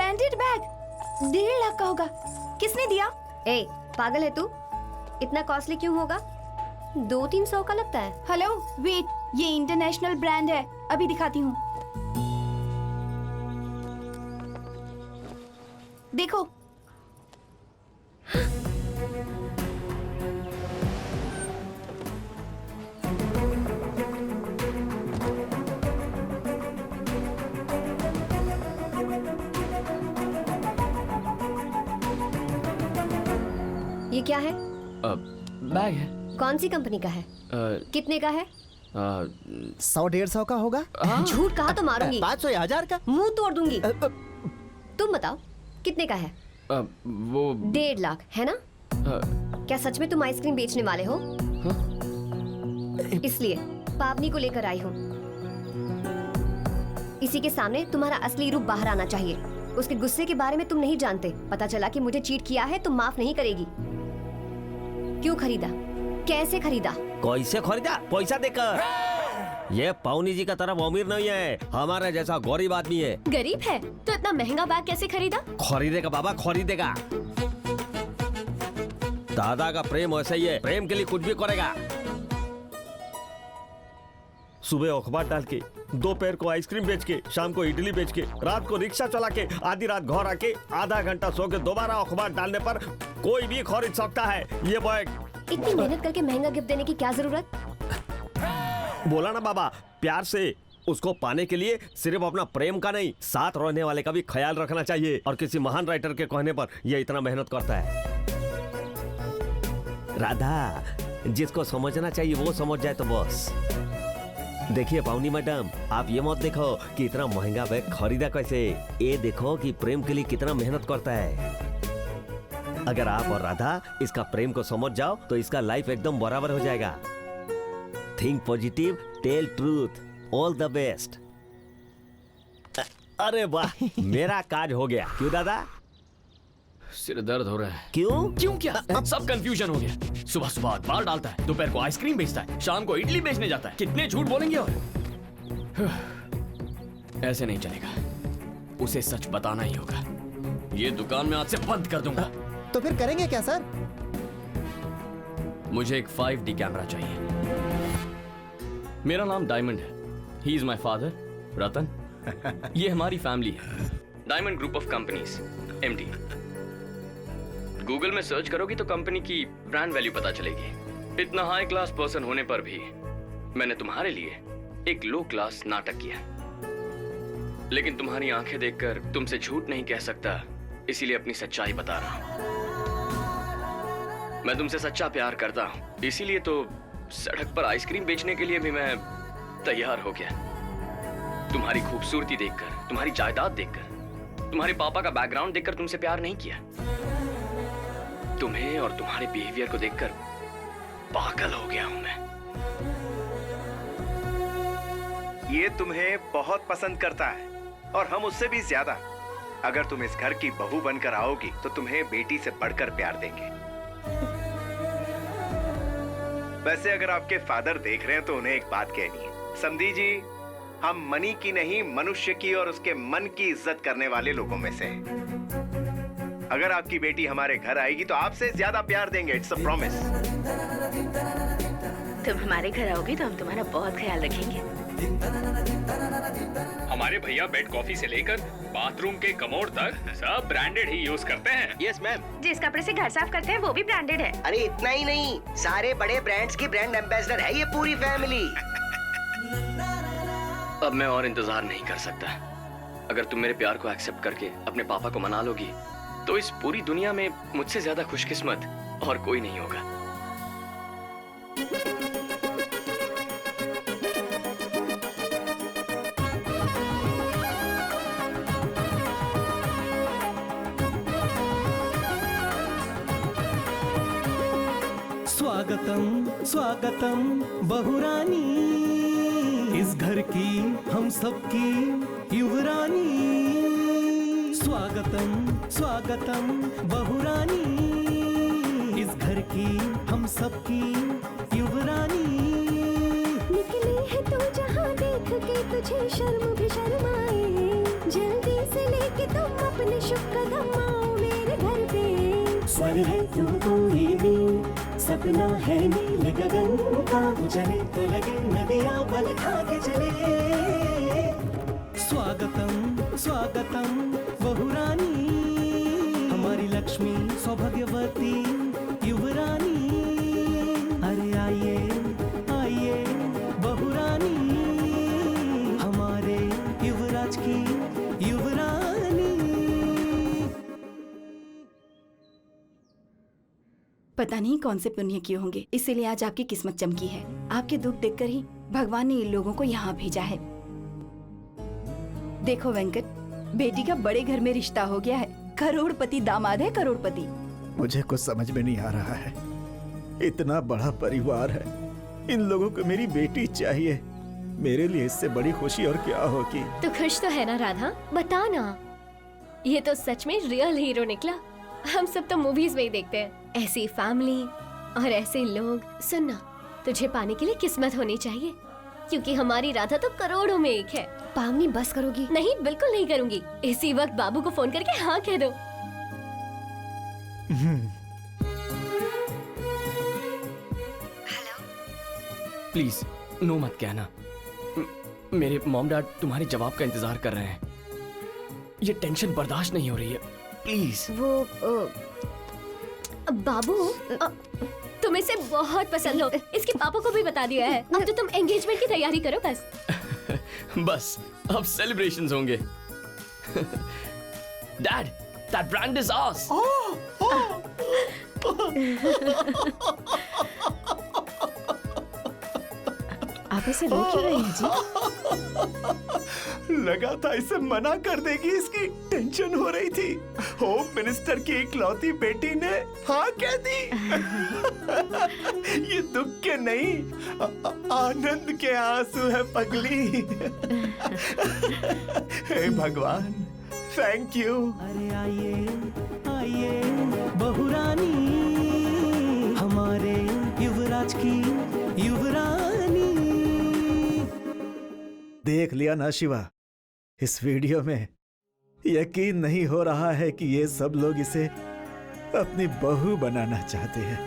Branded bag 1.5 lakh का होगा। किसने दिया? ए, पागल है तू? इतना कॉस्टली क्यों होगा? 200-300 का लगता है। हेलो वेट, ये इंटरनेशनल ब्रांड है, अभी दिखाती हूँ। देखो। ये क्या है? बैग है। कौन सी कंपनी का है? कितने का है? 100-150 का होगा। झूठ कहा तो मारूंगी। 500 या 1000 का। मुंह तोड़ दूंगी। तुम बताओ कितने का है? वो 1.5 लाख है ना? क्या सच में तुम आइसक्रीम बेचने वाले हो? इसलिए पावनी को लेकर आई हूँ। इसी के सामने तुम्हारा असली रूप बाहर आना चाहिए। उसके गुस्से के बारे में तुम नहीं जानते। पता चला कि मुझे चीट किया है तो माफ नहीं करेगी। क्यों खरीदा? कैसे खरीदा? कैसे खरीदा? पैसा देकर। ये पावनी जी का तरफ अमीर नहीं है, हमारे जैसा गरीब आदमी है। गरीब है तो इतना महंगा बैग कैसे खरीदा? खरीदेगा बाबा, खरीदेगा। दादा का प्रेम ऐसा ही है, प्रेम के लिए कुछ भी करेगा। सुबह अखबार डाल के, दोपहर को आइसक्रीम बेच के, शाम को इडली बेच के, रात को रिक्शा चला के, आधी रात घर आके आधा घंटा सो के दोबारा अखबार डालने पर कोई भी खरीद सकता है ये बैग। इतनी मेहनत करके महंगा गिफ्ट देने की क्या जरूरत? बोला ना बाबा, प्यार से उसको पाने के लिए सिर्फ अपना प्रेम का नहीं, साथ रहने वाले का भी ख्याल रखना चाहिए। और किसी महान राइटर के कहने पर ये इतना मेहनत करता है। राधा, जिसको समझना चाहिए वो समझ जाए तो बस। देखिए पावनी मैडम, आप ये मत देखो कि इतना महंगा बैग खरीदा कैसे, ये देखो कि प्रेम के लिए कितना मेहनत करता है। अगर आप और राधा इसका प्रेम को समझ जाओ तो इसका लाइफ एकदम बराबर हो जाएगा। Think positive, tell truth, all the best. अरे वाह, मेरा काज हो गया। क्यों दादा? सिर दर्द हो रहा है। क्यों? क्यों क्या? सब कंफ्यूजन हो गया। सुबह सुबह अखबार डालता है, दोपहर को आइसक्रीम बेचता है, शाम को इडली बेचने जाता है। कितने झूठ बोलेंगे? और ऐसे नहीं चलेगा, उसे सच बताना ही होगा। ये दुकान में आज से बंद कर दूंगा। तो फिर करेंगे क्या सर? मुझे एक 5D कैमरा चाहिए। मेरा नाम डायमंड है। ही इज माई फादर रतन। ये हमारी फैमिली है। Diamond group of companies, MD। Google में सर्च करोगी तो कंपनी की ब्रांड वैल्यू पता चलेगी। इतना हाई क्लास पर्सन होने पर भी मैंने तुम्हारे लिए एक लो क्लास नाटक किया। लेकिन तुम्हारी आंखें देखकर तुमसे झूठ नहीं कह सकता, इसीलिए अपनी सच्चाई बता रहा हूं। मैं तुमसे सच्चा प्यार करता हूं, इसीलिए तो सड़क पर आइसक्रीम बेचने के लिए भी मैं तैयार हो गया। तुम्हारी खूबसूरती देखकर, तुम्हारी जायदाद देखकर, तुम्हारे पापा का बैकग्राउंड देखकर तुमसे प्यार नहीं किया। तुम्हें और तुम्हारे बिहेवियर को देखकर पागल हो गया हूं मैं। ये तुम्हें बहुत पसंद करता है और हम उससे भी ज्यादा। अगर तुम इस घर की बहू बनकर आओगी तो तुम्हें बेटी से बढ़कर प्यार देंगे। वैसे अगर आपके फादर देख रहे हैं तो उन्हें एक बात कहनी है। समधी जी, हम मनी की नहीं, मनुष्य की और उसके मन की इज्जत करने वाले लोगों में से हैं। अगर आपकी बेटी हमारे घर आएगी तो आपसे ज्यादा प्यार देंगे। It's a promise. तुम हमारे घर आओगे तो हम तुम्हारा बहुत ख्याल रखेंगे। हमारे भैया बेड कॉफी से लेकर बाथरूम के कमोड तक सब ब्रांडेड ही यूज करते हैं। Yes ma'am. जिस कपड़े से घर साफ करते हैं वो भी ब्रांडेड है। अरे इतना ही नहीं, सारे बड़े ब्रांड्स की ब्रांड एम्बेसडर है ये पूरी फैमिली। अब मैं और इंतजार नहीं कर सकता। अगर तुम मेरे प्यार को एक्सेप्ट करके अपने पापा को मना लोगी तो इस पूरी दुनिया में मुझसे ज्यादा खुशकिस्मत और कोई नहीं होगा। स्वागतम स्वागतम बहुरानी, इस घर की हम सबकी युवरानी। स्वागतम स्वागतम बहुरानी, इस घर की हम सबकी युवरानी। निकली है तू जहाँ देख के तुझे शर्म भी शर्माए, जल्दी से लेके तुम अपने और है तू कोई नींद सपना है नील गगन का चले तो लगे नदियां पल खा के चले स्वागतम स्वागतम बहुरानी हमारी लक्ष्मी सौभाग्यवती युवरानी अरे आइए आइए बहुरानी हमारे युवराज की युवरानी। पता नहीं कौन से पुण्य किए होंगे, इसीलिए आज आपकी किस्मत चमकी है। आपके दुख देखकर ही भगवान ने इन लोगों को यहाँ भेजा है। देखो वेंकट, बेटी का बड़े घर में रिश्ता हो गया है। करोड़पति दामाद है, करोड़पति। मुझे कुछ समझ में नहीं आ रहा है। इतना बड़ा परिवार है, इन लोगों को मेरी बेटी चाहिए। मेरे लिए इससे बड़ी खुशी और क्या होगी। तो खुश तो है ना राधा, बता ना। ये तो सच में रियल हीरो निकला। हम सब तो मूवीज में ही देखते हैं ऐसी फैमिली और ऐसे लोग। सुनना, तुझे पाने के लिए किस्मत होनी चाहिए, क्योंकि हमारी राधा तो करोड़ों में एक है। पावनी बस करोगी? नहीं, बिल्कुल नहीं करूंगी। इसी वक्त बाबू को फोन करके हाँ कह दो। प्लीज नो मत कहना। मेरे मॉम डैड तुम्हारे जवाब का इंतजार कर रहे हैं। ये टेंशन बर्दाश्त नहीं हो रही है, प्लीज। वो बाबू, तुम इसे बहुत पसंद हो। इसके पापा को भी बता दिया है। अब तो तुम एंगेजमेंट की तैयारी करो बस। बस अब सेलिब्रेशंस होंगे। Dad, that brand is ours. आप इसे रो क्यों रहे हैं जी? लगा था इसे मना कर देगी, इसकी टेंशन हो रही थी। होम मिनिस्टर की इकलौती बेटी ने हाँ कह दी। ये दुख के नहीं, आनंद के आंसू है पगली। हे भगवान, थैंक यू। अरे आइए आइए बहुरानी हमारे युवराज की युवरानी। देख लिया ना शिवा, इस वीडियो में यकीन नहीं हो रहा है कि ये सब लोग इसे अपनी बहू बनाना चाहते हैं।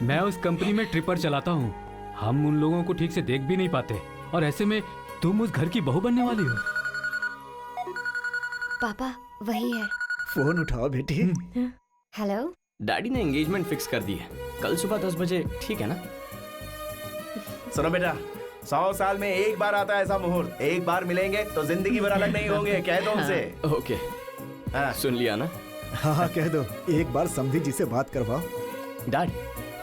मैं उस कंपनी में ट्रिपर चलाता हूँ। हम उन लोगों को ठीक से देख भी नहीं पाते, और ऐसे में तुम उस घर की बहू बनने वाली हो। पापा वही है। फोन उठाओ बेटी। हेलो। डैडी ने एंगेजमेंट फिक्स कर दी है, कल सुबह 10 बजे, ठीक है ना? सुनो बेटा, 100 साल में एक बार आता है ऐसा मुहूर्त। एक बार मिलेंगे तो जिंदगी भर अलग नहीं होंगे, कह दो उनसे। ओके, सुन लिया ना? हाँ कह दो। एक बार समधी जी से बात करवाओ। डैड,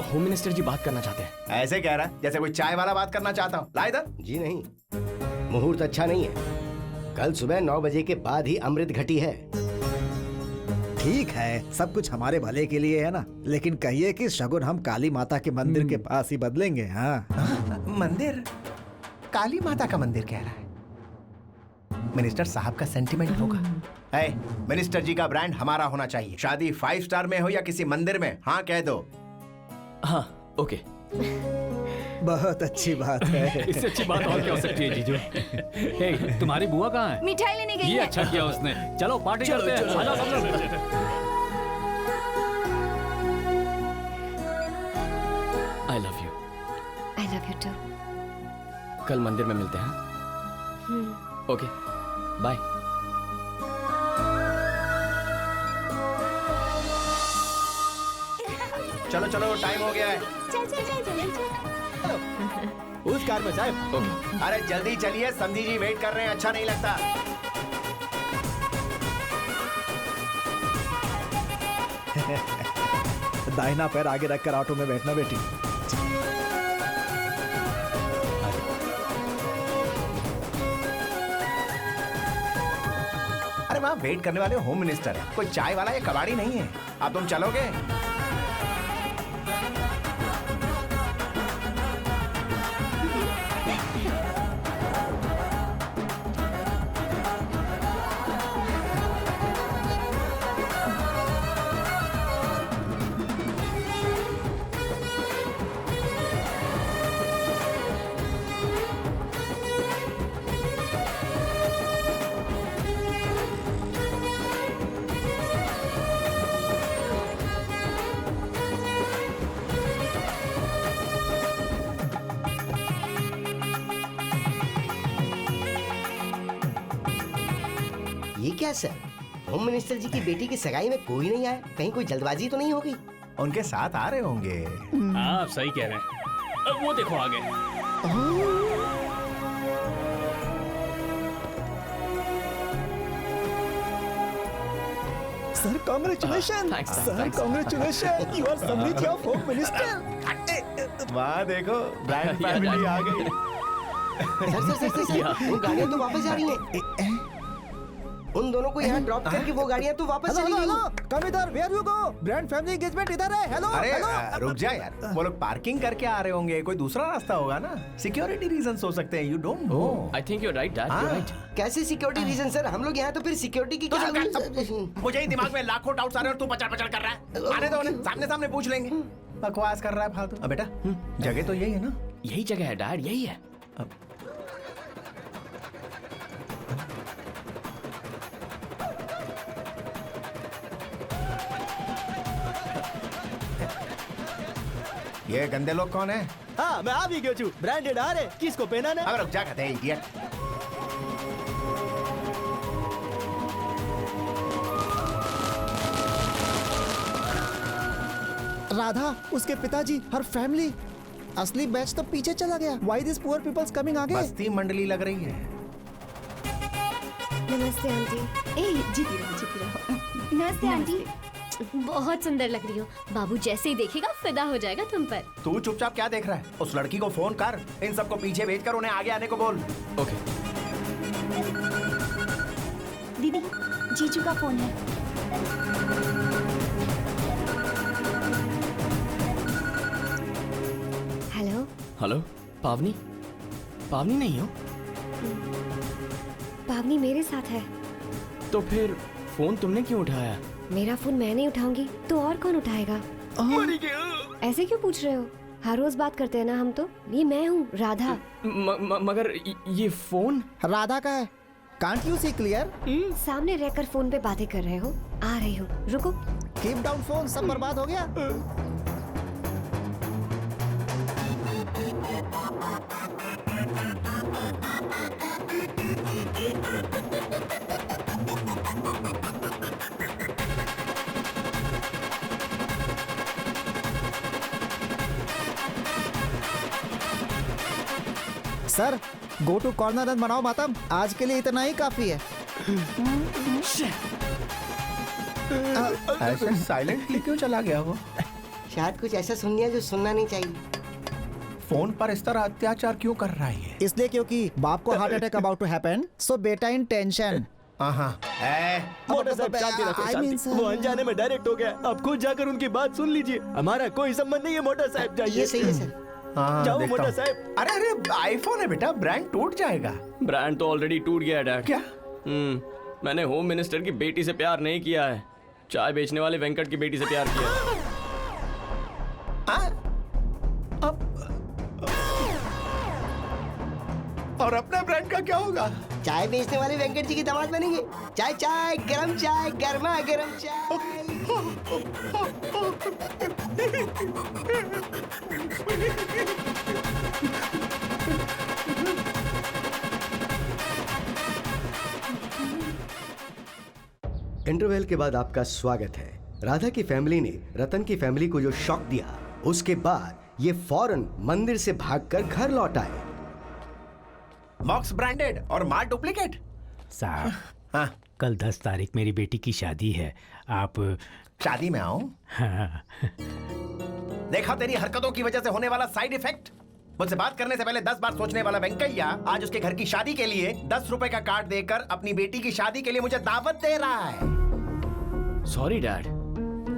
होम मिनिस्टर जी बात करना चाहते हैं। ऐसे कह रहा जैसे कोई चाय वाला बात करना चाहता हूँ। ला इधर। जी नहीं, मुहूर्त अच्छा नहीं है। कल सुबह 9 बजे के बाद ही अमृत घटी है। ठीक है, सब कुछ हमारे भले के लिए है ना, लेकिन कहिए कि शगुन हम काली माता के मंदिर के पास ही बदलेंगे। हाँ मंदिर? काली माता का मंदिर कह रहा है। मिनिस्टर साहब का सेंटिमेंट होगा। मिनिस्टर जी का ब्रांड हमारा होना चाहिए। शादी 5 स्टार में हो या किसी मंदिर में, हाँ कह दो। हाँ ओके। बहुत अच्छी बात है। इससे अच्छी बात और क्या हो सकती है जीजू? हे, तुम्हारी बुआ कहाँ है? मिठाई लेने गई ये है। अच्छा किया उसने। चलो पार्टी करते हैं। आ जाओ सब लोग। I love you. I love you too. कल मंदिर में मिलते हैं। Okay, bye. चलो चलो, टाइम हो गया है। चल चल चल जल्दी चल। उस कार में साहब। अरे जल्दी चलिए, समधी जी वेट कर रहे हैं, अच्छा नहीं लगता। दाहिना पैर आगे रखकर ऑटो में बैठना बेटी। अरे वहाँ वेट करने वाले होम मिनिस्टर है, कोई चाय वाला या कबाड़ी नहीं है। अब तुम चलोगे? क्या सर, होम मिनिस्टर जी की बेटी की सगाई में कोई नहीं आया? कहीं कोई जल्दबाजी तो नहीं हो गई? उनके साथ आ रहे होंगे। आप सही कह रहे हैं। अब वो देखो आ गए। Sir congratulation, sir congratulation, you are समृद्धि ऑफ होम मिनिस्टर। वाह देखो, ब्रांड फैमिली आ गई। सर, वो गाड़ियाँ तो वापस जा रही हैं। उन दोनों को यहाँ ड्रॉप करके वो गाड़ियाँ तो वापस चली गई। कम इधर, where you go? Brand family engagement इधर है। हेलो अरे हेलो। रुक जा यार, वो लोग पार्किंग करके आ रहे होंगे, कोई दूसरा रास्ता होगा ना। सिक्योरिटी रीजन हो सकते हैं, you don't know. I think you are right dad, you right. कैसे सिक्योरिटी रीजन सर? हम लोग यहाँ तो फिर सिक्योरिटी की क्या? मुझे ही दिमाग में लाखों डाउट्स आ रहे हैं और तू पचड़ पचड़ कर रहा है। आने दो उन्हें, सामने सामने पूछ लेंगे। बकवास कर रहा है फालतू। अब बेटा जगह तो यही है ना? यही जगह है डैड, यही है। ये गंदे लोग कौन है? हाँ, मैं आ भी गया छू। ब्रांडेड आ रहे, किसको पहना है? अब रुक जा, कहते हैं इडियट। राधा, उसके पिताजी, हर फैमिली, असली बैच तो पीछे चला गया। Why these poor people's coming आगे? बस्ती मंडली लग रही है। नमस्ते आंटी। ए जीती रहो। नमस्ते आंटी। बहुत सुंदर लग रही हो। बाबू जैसे ही देखेगा फिदा हो जाएगा तुम पर। तू चुपचाप क्या देख रहा है? उस लड़की को फोन कर, इन सबको पीछे भेजकर उन्हें आगे आने को बोल। ओके। दीदी, जीजू का फोन है। हेलो। हेलो, पावनी? पावनी नहीं हो? पावनी मेरे साथ है। तो फिर फोन तुमने क्यों उठाया? मेरा फोन मैं नहीं उठाऊंगी तो और कौन उठाएगा? ऐसे क्यों पूछ रहे हो? हर रोज बात करते हैं ना हम तो। ये मैं हूँ राधा। मगर ये फोन राधा का है। Can't you see clear? सामने रहकर फोन पे बातें कर रहे हो। आ रही हूँ, रुको। कीप डाउन फोन, सब बर्बाद हो गया। Sir, go to corner and बनाओ मातम। आज के लिए इतना ही काफी है। ऐसे साइलेंटली क्यों चला गया वो? शायद कुछ ऐसा सुन लिया जो सुनना नहीं चाहिए। फोन पर इस तरह अत्याचार क्यों कर रहा है? इसलिए क्योंकि बाप को heart attack about to happen, so बेटा इन टेंशन। मोटा साहब शांति रखो, शांति। वो अनजाने में डायरेक्ट हो गया। अब खुद जाकर उनकी बात सुन लीजिए। हमारा कोई संबंध नहीं है मोटा साहब। जाइए। ये सही है सर। जाओ देखता मोटा हूँ। साहब। अरे अरे, आईफोन है बेटा, ब्रांड टूट जाएगा। ब्रांड तो ऑलरेडी टूट गया है डैड। क्या? मैंने होम मिनिस्टर की बेटी से प्यार नहीं किया है, चाय बेचने वाले वेंकट की बेटी से प्यार किया है। और अपने ब्रांड का क्या होगा? चाय बेचने वाले वेंकट जी की दामाद बनेंगे। चाय चाय, गरम चाय, गर्मा गरम चाय। इंटरवल के बाद आपका स्वागत है। राधा की फैमिली ने रतन की फैमिली को जो शॉक दिया, उसके बाद ये फौरन मंदिर से भागकर घर लौट आए। बॉक्स ब्रांडेड और माल डुप्लीकेट। साहब, हाँ? कल 10 तारीख मेरी बेटी की शादी है। आप शादी में आओ? हाँ। देखा तेरी हरकतों की वजह से होने वाला साइड इफेक्ट। मुझसे बात करने से पहले 10 बार सोचने वाला वेंकैया आज उसके घर की शादी के लिए 10 रुपए का कार्ड देकर अपनी बेटी की शादी के लिए मुझे दावत दे रहा है। सॉरी डैड,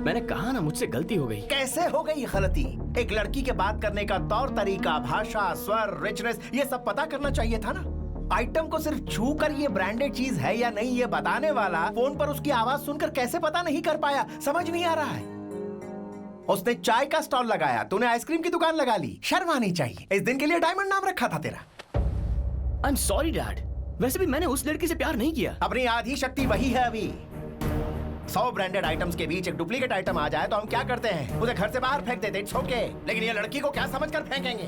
मैंने कहा ना मुझसे गलती हो गई। कैसे हो गई गलती? एक लड़की के बात करने का तौर तरीका, भाषा, स्वर, रिचनेस, ये सब पता करना चाहिए था ना। आइटम को सिर्फ छू कर ये ब्रांडेड चीज है या नहीं ये बताने वाला फोन पर उसकी आवाज सुनकर कैसे पता नहीं कर पाया? समझ नहीं आ रहा है। उसने चाय का स्टॉल लगाया, तूने आइसक्रीम की दुकान लगा ली। शर्म आनी चाहिए। इस दिन के लिए डायमंड नाम रखा था तेरा। आई एम सॉरी डैड, वैसे भी मैंने उस लड़की से प्यार नहीं किया। अपनी आधी शक्ति वही है अभी। 100 ब्रांडेड आइटम्स के बीच एक डुप्लीकेट आइटम आ जाए तो हम क्या करते हैं? उसे घर से बाहर फेंक देते, इट्स ओके। लेकिन ये लड़की को क्या समझकर फेंकेंगे?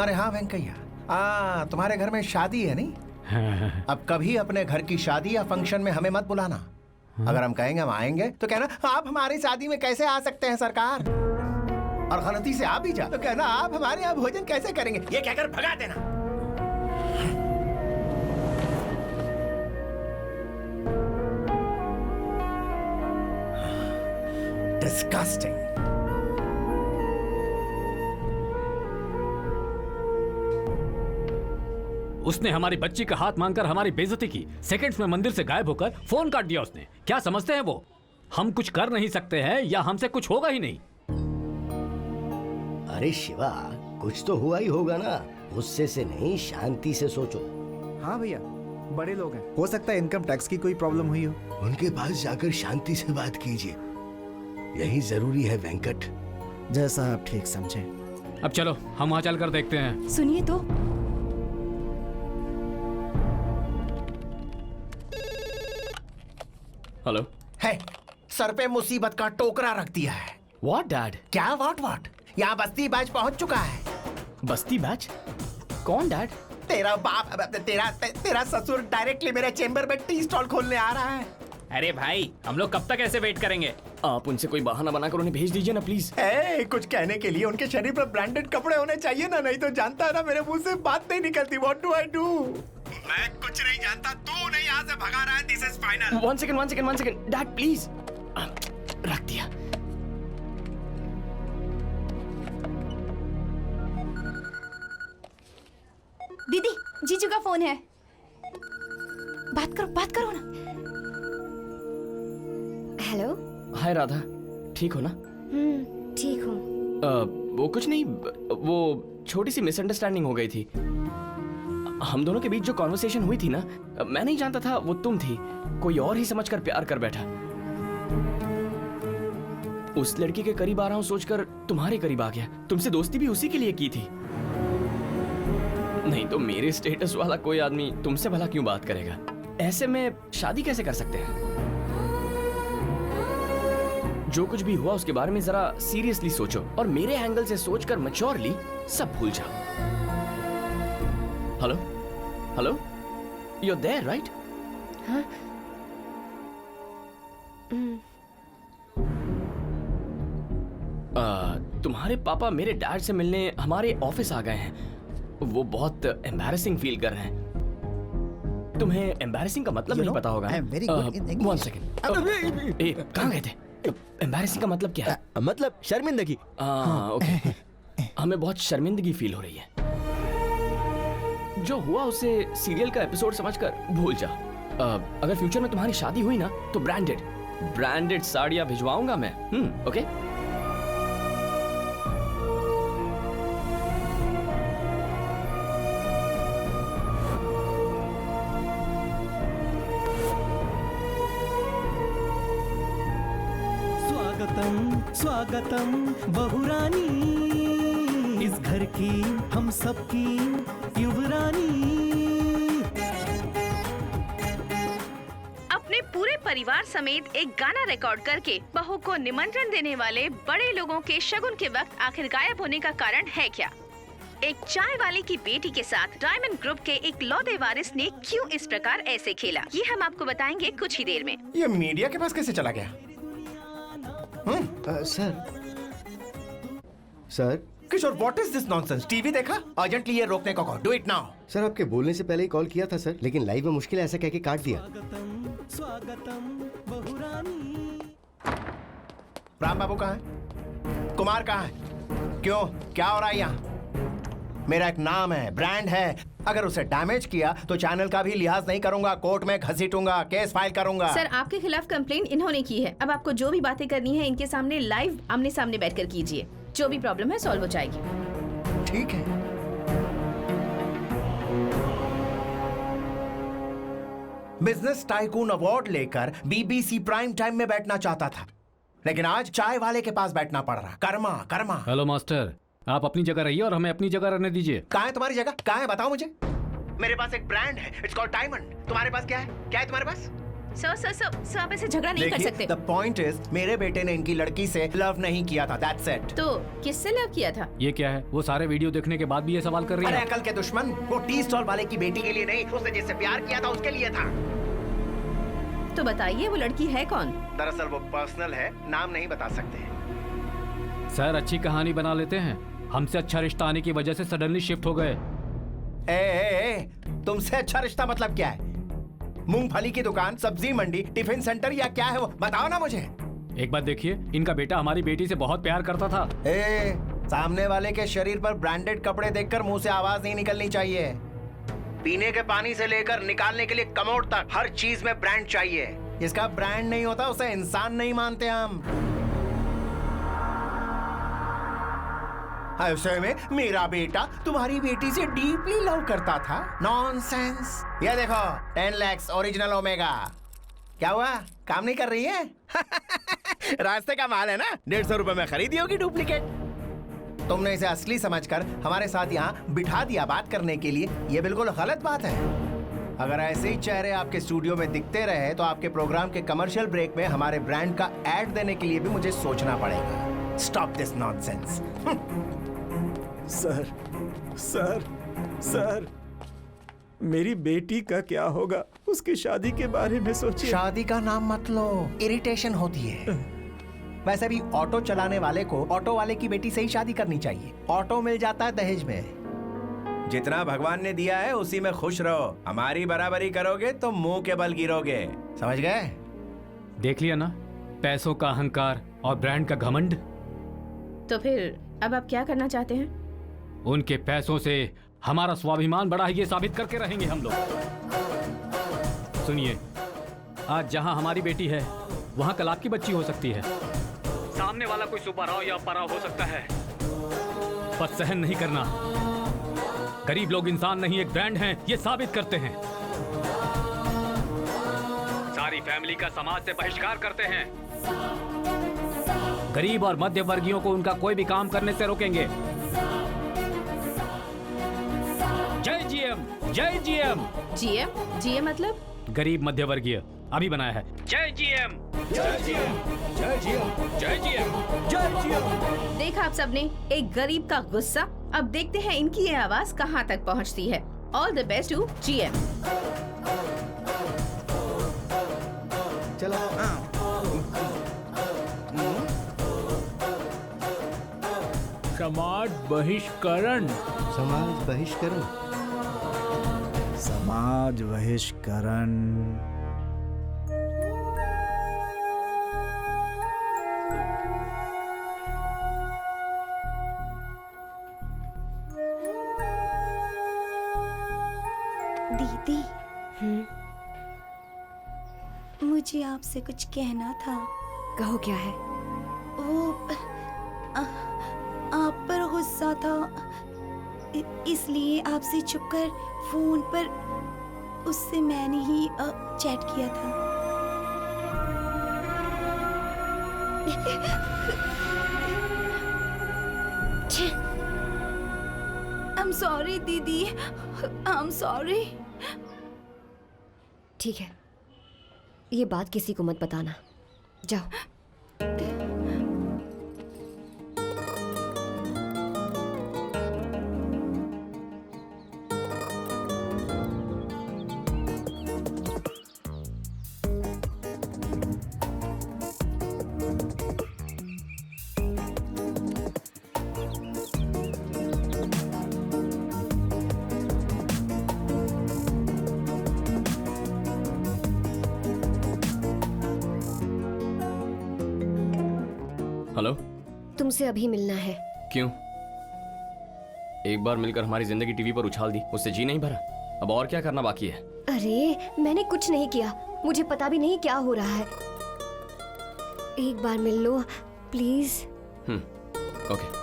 अरे हाँ वेंकैया, तुम्हारे घर में शादी है नहीं? अब कभी अपने घर की शादी या फंक्शन में हमें मत बुलाना। अगर हम कहेंगे हम आएंगे तो कहना आप हमारी शादी में कैसे आ सकते हैं सरकार, और गलती से आ भी जा तो कहना आप हमारे यहाँ भोजन कैसे करेंगे, ये कहकर भगा देना। Disgusting. उसने हमारी बच्ची का हाथ मांगकर हमारी बेइज्जती की, सेकंड्स में मंदिर से गायब होकर फोन काट दिया उसने। क्या समझते हैं वो हम कुछ कर नहीं सकते हैं या हमसे कुछ होगा ही नहीं? अरे शिवा, कुछ तो हुआ ही होगा ना, गुस्से से नहीं शांति से सोचो। हाँ भैया, बड़े लोग हैं, हो सकता है इनकम टैक्स की कोई प्रॉब्लम हुई हो। उनके पास जाकर शांति से बात कीजिए, यही जरूरी है वेंकट। जैसा आप ठीक समझे। अब चलो हम वहाँ चल कर देखते हैं। सुनिए तो। हेलो। है, सर पे मुसीबत का टोकरा रख दिया है। What dad? क्या व्हाट? यहाँ बस्ती बैच पहुँच चुका है। बस्ती बैच? कौन डैड? तेरा बाप, तेरा ससुर डायरेक्टली मेरे चेम्बर में टी स्टॉल खोलने आ रहा है। अरे भाई, हम लोग कब तक ऐसे वेट करेंगे? आप उनसे कोई बहाना बनाकर उन्हें भेज दीजिए ना प्लीज। कुछ कहने के लिए उनके शरीर पर ब्रांडेड कपड़े होने चाहिए ना, नहीं तो जानता है ना मेरे मुंह से बात नहीं निकलती। What do I do? मैं कुछ नहीं जानता, तू नहीं यहाँ से भगा रहा है। This is final. One second, dad please. रख दिया। दीदी, जीजू का फोन है। बात करो ना। हेलो। हाय राधा, ठीक हो ना? ठीक हूँ। वो कुछ नहीं, वो छोटी सी मिसअंडरस्टैंडिंग हो गई थी। हम दोनों के बीच जो कॉन्वर्सेशन हुई थी ना, मैं नहीं जानता था वो तुम थी। कोई और ही समझकर प्यार कर बैठा। उस लड़की के करीब आ रहा हूँ सोचकर तुम्हारे करीब आ गया। तुमसे दोस्ती भी उसी के लिए की थी। नहीं तो मेरे स्टेटस वाला कोई आदमी तुमसे भला क्यों बात करेगा? ऐसे में शादी कैसे कर सकते हैं? जो कुछ भी हुआ उसके बारे में जरा सीरियसली सोचो और मेरे एंगल से सोचकर मैच्योरली सब भूल जाओ। Hello, you are there right? हाँ? तुम्हारे पापा मेरे डैड से मिलने हमारे ऑफिस आ गए हैं। वो बहुत एम्बैरेसिंग फील कर रहे हैं। तुम्हें एम्बैरेसिंग का मतलब नहीं पता होगा। वन सेकेंड, कहाँ गए थे? एम्बैरेसिंग का मतलब क्या है? मतलब शर्मिंदगी। ओके। हमें बहुत शर्मिंदगी फील हो रही है। जो हुआ उसे सीरियल का एपिसोड समझकर भूल जाओ। अगर फ्यूचर में तुम्हारी शादी हुई ना तो ब्रांडेड साड़ियां भिजवाऊंगा मैं। ओके? स्वागतम बहुरानी, इस घर की हम सबकी युवरानी। अपने पूरे परिवार समेत एक गाना रिकॉर्ड करके बहू को निमंत्रण देने वाले बड़े लोगों के शगुन के वक्त आखिर गायब होने का कारण है क्या? एक चाय वाले की बेटी के साथ डायमंड ग्रुप के एक लौदे वारिस ने क्यों इस प्रकार ऐसे खेला, ये हम आपको बताएंगे कुछ ही देर में। ये मीडिया के पास कैसे चला गया? Sir Kishore, what is this nonsense? TV देखा? अर्जेंटली ये रोकने को कहो। Do it now. सर आपके बोलने से पहले ही कॉल किया था सर, लेकिन लाइव में मुश्किल है ऐसा कह के काट दिया। राम बाबू कहाँ है? कुमार कहाँ है? क्यों, क्या हो रहा है यहाँ? मेरा एक नाम है, ब्रांड है। अगर उसे डैमेज किया तो चैनल का भी लिहाज नहीं करूंगा, कोर्ट में घसीटूंगा, केस फाइल करूंगा। सर, आपके खिलाफ कंप्लेंट इन्होंने की है। अब आपको जो भी बातें करनी है इनके सामने लाइव आमने सामने बैठकर कीजिए। जो भी प्रॉब्लम है सॉल्व हो जाएगी। ठीक है। बिजनेस टाइकून अवार्ड लेकर बीबीसी प्राइम टाइम में बैठना चाहता था, लेकिन आज चाय वाले के पास बैठना पड़ रहा। कर्मा। हेलो मास्टर, आप अपनी जगह रहिए और हमें अपनी जगह रहने दीजिए। कहाँ है तुम्हारी जगह? कहाँ है बताओ मुझे। मेरे पास एक ब्रांड है, इट्स कॉल्ड डायमंड। तुम्हारे पास क्या है? क्या है तुम्हारे पास? सो आप ऐसे झगड़ा नहीं कर सकते। द पॉइंट इज मेरे बेटे ने इनकी लड़की से लव नहीं किया था, दैट्स इट। तो किससे लव किया था? ये क्या है? वो सारे वीडियो देखने के बाद भी ये सवाल कर रही अरे है। अकल के दुश्मन, वो टी स्टॉल वाले की बेटी के लिए नहीं, उसने जिससे प्यार किया था उसके लिए था। तो बताइए वो लड़की है कौन? दरअसल वो पर्सनल है, नाम नहीं बता सकते। सर अच्छी कहानी बना लेते हैं। हमसे अच्छा रिश्ता आने की वजह से सडनली शिफ्ट हो गए। तुमसे अच्छा रिश्ता मतलब क्या है? मूंगफली की दुकान, सब्जी मंडी, टिफिन सेंटर या क्या है वो? बताओ ना मुझे। एक बात देखिए, इनका बेटा हमारी बेटी से बहुत प्यार करता था। सामने वाले के शरीर पर ब्रांडेड कपड़े देखकर मुंह से आवाज नहीं निकलनी चाहिए। पीने के पानी से लेकर निकालने के लिए कमोड तक हर चीज में ब्रांड चाहिए। जिसका ब्रांड नहीं होता उसे इंसान नहीं मानते हम। ऐसे में मेरा बेटा तुम्हारी बेटी से डीपली लव करता था? नॉनसेंस। ये देखो 10 lakhs ओरिजिनल ओमेगा। क्या हुआ, काम नहीं कर रही है? रास्ते का माल है ना, 150 रुपए में खरीदी होगी डुप्लीकेट। तुमने इसे असली समझकर हमारे साथ यहाँ बिठा दिया बात करने के लिए। ये बिल्कुल गलत बात है। अगर ऐसे ही चेहरे आपके स्टूडियो में दिखते रहे तो आपके प्रोग्राम के कमर्शियल ब्रेक में हमारे ब्रांड का एड देने के लिए भी मुझे सोचना पड़ेगा। Stop this nonsense. Sir sir sir, मेरी बेटी का क्या होगा? उसकी शादी के बारे में सोचिए। शादी का नाम मत लो, इरिटेशन होती है। वैसे भी ऑटो चलाने वाले को ऑटो वाले की बेटी से ही शादी करनी चाहिए। ऑटो मिल जाता है दहेज में। जितना भगवान ने दिया है उसी में खुश रहो। हमारी बराबरी करोगे तो मुंह के बल गिरोगे, समझ गए? देख लिया ना, पैसों का अहंकार और ब्रांड का घमंड। तो फिर अब आप क्या करना चाहते हैं? उनके पैसों से हमारा स्वाभिमान बढ़ा है, ये साबित करके रहेंगे हम लोग। सुनिए, आज जहां हमारी बेटी है वहां कल आपकी बच्ची हो सकती है। सामने वाला कोई सुपरहाउ या पराव हो सकता है, पर सहन नहीं करना। गरीब लोग इंसान नहीं एक ब्रांड हैं, ये साबित करते हैं। सारी फैमिली का समाज से बहिष्कार करते हैं। गरीब और मध्य वर्गीयों को उनका कोई भी काम करने से रोकेंगे। जय जीएम, जय जीएम। जीएम? जीएम मतलब? गरीब मध्य वर्गीय। अभी बनाया है। जय जीएम, जय जीएम, जय जीएम, जय जीएम, जय जीएम। देखा आप सबने, एक गरीब का गुस्सा। अब देखते हैं इनकी ये आवाज कहाँ तक पहुँचती है। All the best to GM. चलो। समाज बहिष्करण, समाज बहिष्करण, समाज बहिष्करण। दीदी, मुझे आपसे कुछ कहना था। कहो, क्या है? वो आप पर गुस्सा था, इसलिए आपसे छुपकर फोन पर उससे मैंने ही चैट किया था। I'm sorry दीदी, I'm sorry। ठीक है, ये बात किसी को मत बताना। जाओ। हेलो, तुमसे अभी मिलना है। क्यों? एक बार मिलकर हमारी जिंदगी टीवी पर उछाल दी, उससे जी नहीं भरा। अब और क्या करना बाकी है? अरे मैंने कुछ नहीं किया, मुझे पता भी नहीं क्या हो रहा है। एक बार मिल लो प्लीज। ओके।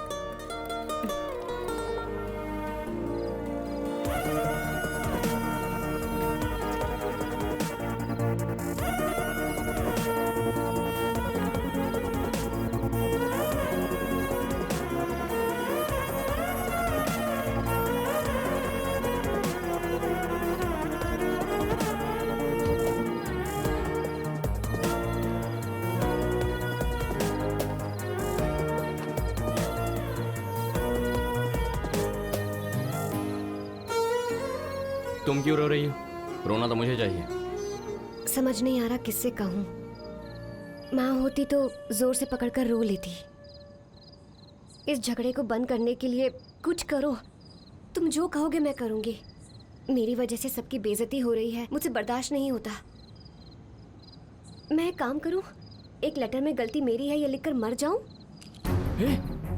तुम क्यों रो रही हो? रोना तो मुझे चाहिए। समझ नहीं आ रहा किससे कहूँ। माँ होती तो जोर से पकड़कर रो लेती। इस झगड़े को बंद करने के लिए कुछ करो। तुम जो कहोगे मैं करूँगी। मेरी वजह से सबकी बेइज्जती हो रही है, मुझसे बर्दाश्त नहीं होता। मैं एक काम करूँ, एक लेटर में गलती मेरी है ये लिखकर मर जाऊं?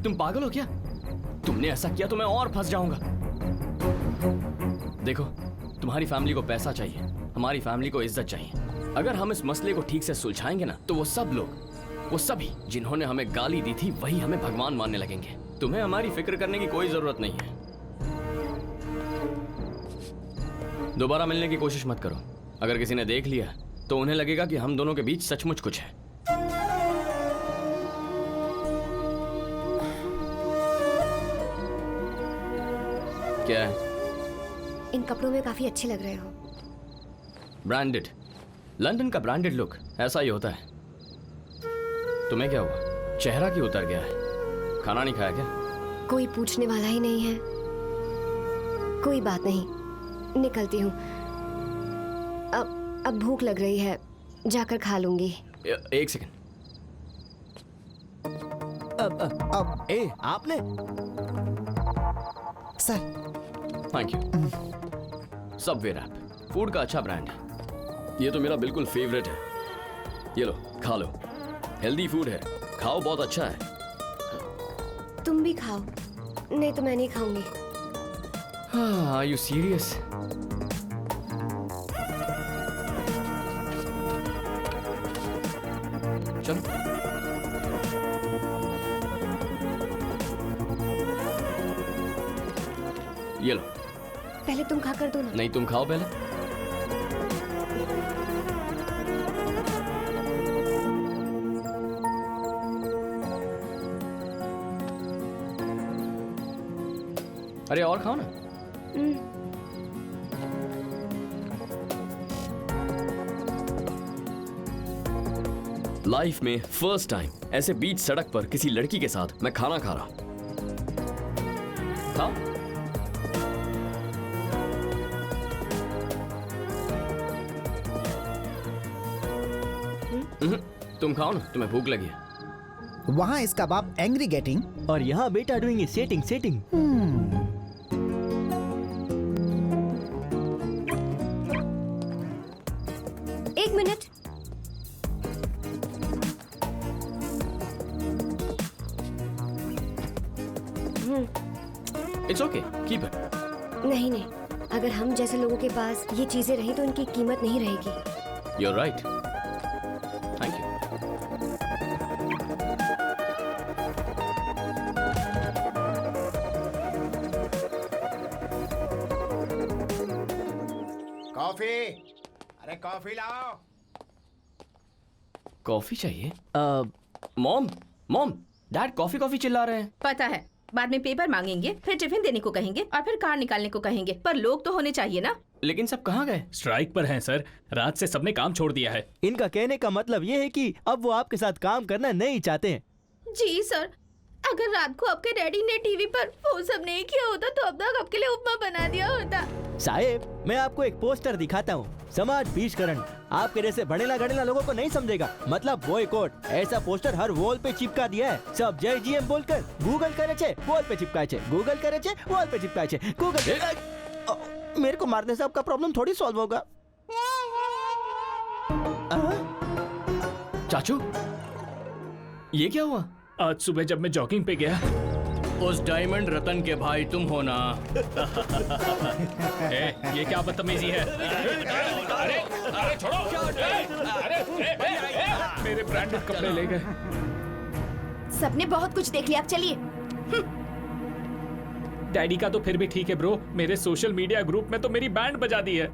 तुम पागल हो क्या? तुमने ऐसा किया तो मैं और फंस जाऊंगा। देखो, तुम्हारी फैमिली को पैसा चाहिए, हमारी फैमिली को इज्जत चाहिए। अगर हम इस मसले को ठीक से सुलझाएंगे ना, तो वो सब लोग, वो सभी जिन्होंने हमें गाली दी थी, वही हमें भगवान मानने लगेंगे। तुम्हें हमारी फिक्र करने की कोई जरूरत नहीं है। दोबारा मिलने की कोशिश मत करो। अगर किसी ने देख लिया तो उन्हें लगेगा कि हम दोनों के बीच सचमुच कुछ है। क्या है? इन कपड़ों में काफी अच्छे लग रहे हो। ब्रांडेड, लंदन का ब्रांडेड लुक ऐसा ही होता है। तुम्हें क्या हुआ? चेहरा क्यों उतर गया है? खाना नहीं खाया क्या? कोई पूछने वाला ही नहीं है। कोई बात नहीं, निकलती हूँ। अब भूख लग रही है, जाकर खा लूंगी। एक सेकंड। आपने? Sir. Thank you. Subway wrap food का अच्छा ब्रांड है। ये तो मेरा बिल्कुल फेवरेट है। ये लो, खा लो। हेल्दी फूड है, खाओ, बहुत अच्छा है। तुम भी खाओ। नहीं तो मैं नहीं खाऊंगी। Are you serious? चलो। ये लो। पहले तुम खा कर दो ना। नहीं, तुम खाओ पहले। अरे और खाओ ना। लाइफ में फर्स्ट टाइम ऐसे बीच सड़क पर किसी लड़की के साथ मैं खाना खा रहा। खाओ। तुम खाओ ना, तुम्हें भूख लगी है। वहाँ इसका बाप एंग्री गेटिंग और यहाँ बेटा डूइंग सेटिंग। एक minute. It's okay, keep it. नहीं नहीं, अगर हम जैसे लोगों के पास ये चीजें रही तो इनकी कीमत नहीं रहेगी। You're right. Thank you. Coffee, अरे कॉफी लाओ। कॉफी चाहिए? मॉम, डैड कॉफी चिल्ला रहे हैं। पता है, बाद में पेपर मांगेंगे, फिर टिफिन देने को कहेंगे और फिर कार निकालने को कहेंगे, पर लोग तो होने चाहिए ना। लेकिन सब कहाँ गए? स्ट्राइक पर हैं सर, रात से सबने काम छोड़ दिया है। इनका कहने का मतलब ये है कि अब वो आपके साथ काम करना नहीं चाहते हैं। जी सर, अगर रात को आपके डैडी ने टीवी पर वो सब नहीं किया होता तो अब तक आपके लिए उपमा बना दिया होता। साहेब, मैं आपको एक पोस्टर दिखाता हूँ। समाज बीजकरण आपके जैसे बढ़ेला लोगों को नहीं समझेगा, मतलब बॉयकॉट। ऐसा पोस्टर हर वॉल पे चिपका दिया है। सब जय जीएम बोलकर गूगल करे छे, वॉल पे चिपकाए छे, गूगल करे छे, वॉल पे चिपकाए छे, गूगल। मेरे को मारने से आपका प्रॉब्लम थोड़ी सॉल्व होगा। चाचू, ये क्या हुआ? आज सुबह जब मैं जॉगिंग पे गया, उस डायमंड रतन के भाई तुम हो ना? ये क्या बदतमीजी है? अरे छोड़ो! मेरे ब्रांडेड कपड़े ले गए। सबने बहुत कुछ देख लिया, अब चलिए। डैडी का तो फिर भी ठीक है ब्रो, मेरे सोशल मीडिया ग्रुप में तो मेरी बैंड बजा दी है।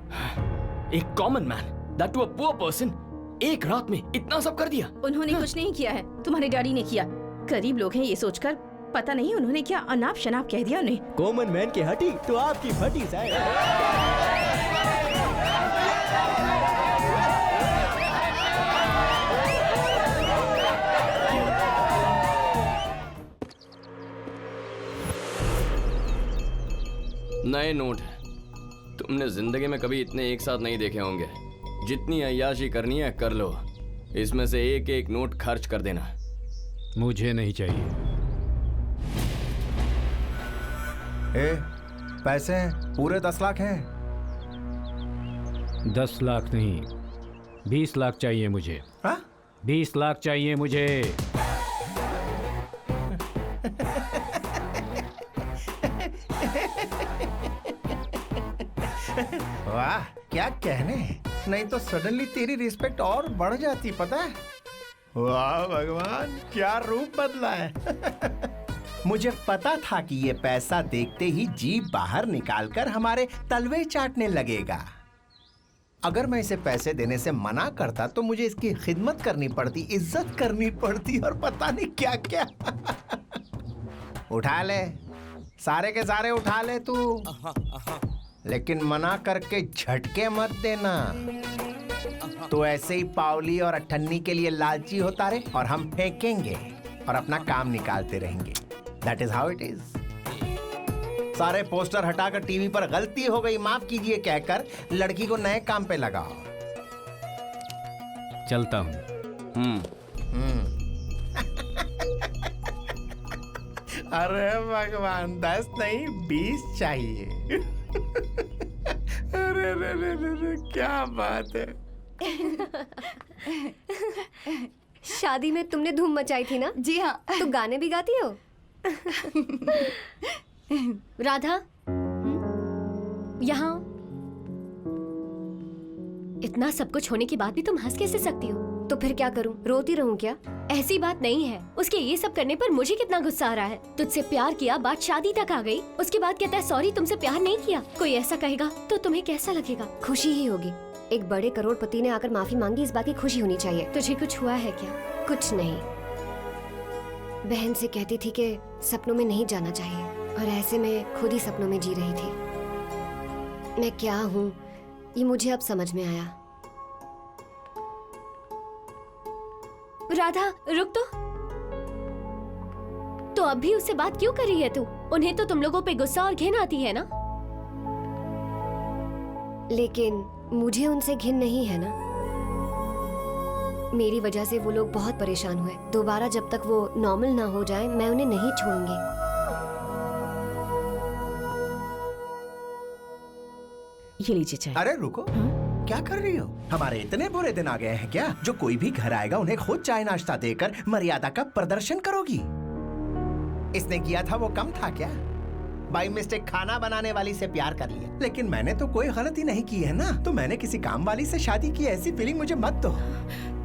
एक common man, that to a poor person, एक रात में इतना सब कर दिया। उन्होंने कुछ नहीं किया है, तुम्हारे डैडी ने किया। गरीब लोग हैं ये सोचकर, पता नहीं उन्होंने क्या अनाप शनाप कह दिया उन्हें। कॉमन मैन की हटी तो आपकी फटी साहब। नए नोट है, तुमने जिंदगी में कभी इतने एक साथ नहीं देखे होंगे। जितनी अय्याशी करनी है कर लो, इसमें से एक एक नोट खर्च कर देना। मुझे नहीं चाहिए। पैसे हैं, पूरे 10 लाख हैं। 10 लाख नहीं, 20 लाख चाहिए मुझे। 20 लाख चाहिए मुझे। वाह क्या कहने, नहीं तो सडनली तेरी रिस्पेक्ट और बढ़ जाती, पता है। वाह भगवान क्या रूप बदला है। मुझे पता था कि ये पैसा देखते ही जीभ बाहर निकालकर हमारे तलवे चाटने लगेगा। अगर मैं इसे पैसे देने से मना करता तो मुझे इसकी खिदमत करनी पड़ती, इज्जत करनी पड़ती और पता नहीं क्या क्या। उठा ले, सारे के सारे उठा ले तू, लेकिन मना करके झटके मत देना। तो ऐसे ही पावली और अठन्नी के लिए लालची होता रहे और हम फेंकेंगे और अपना काम निकालते रहेंगे। That is how it is. सारे पोस्टर हटाकर टीवी पर गलती हो गई माफ कीजिए कहकर लड़की को नए काम पे लगाओ। चलता हूँ। अरे भगवान 10 नहीं 20 चाहिए। अरे रे रे रे रे क्या बात है। शादी में तुमने धूम मचाई थी ना? जी हाँ। तो गाने भी गाती हो? राधा, यहाँ इतना सब कुछ होने के बाद भी तुम हंस कैसे सकती हो? तो फिर क्या करूं? रोती रहूं क्या? ऐसी बात नहीं है। उसके ये सब करने पर मुझे कितना गुस्सा आ रहा है। तुझसे प्यार किया, बात शादी तक आ गई, उसके बाद कहता है सॉरी तुमसे प्यार नहीं किया। कोई ऐसा कहेगा तो तुम्हें कैसा लगेगा? खुशी ही होगी। एक बड़े करोड़पति ने आकर माफी मांगी, इस बात की खुशी होनी चाहिए। तुझे कुछ हुआ है क्या? कुछ नहीं। बहन से कहती थी कि सपनों में नहीं जाना चाहिए और ऐसे में खुद ही सपनों में जी रही थी। मैं क्या हूँ ये मुझे अब समझ में आया। राधा रुक तो अब भी उससे बात क्यों कर रही है तू? उन्हें तो तुम लोगों पे गुस्सा और घिन आती है ना? लेकिन मुझे उनसे घिन नहीं है ना। मेरी वजह से वो लोग बहुत परेशान हुए। दोबारा जब तक वो नॉर्मल ना हो जाए मैं उन्हें नहीं छोड़ूंगी। ये लीजिए चाय। अरे रुको, क्या कर रही हो? हमारे इतने बुरे दिन आ गए हैं क्या जो कोई भी घर आएगा उन्हें खुद चाय नाश्ता देकर मर्यादा का प्रदर्शन करोगी? इसने किया था वो कम था क्या? बाई मिस्टेक खाना बनाने वाली से प्यार कर लिया, लेकिन मैंने तो कोई गलती नहीं की है ना। तो मैंने किसी काम वाली से शादी की, ऐसी फीलिंग मुझे मत दो।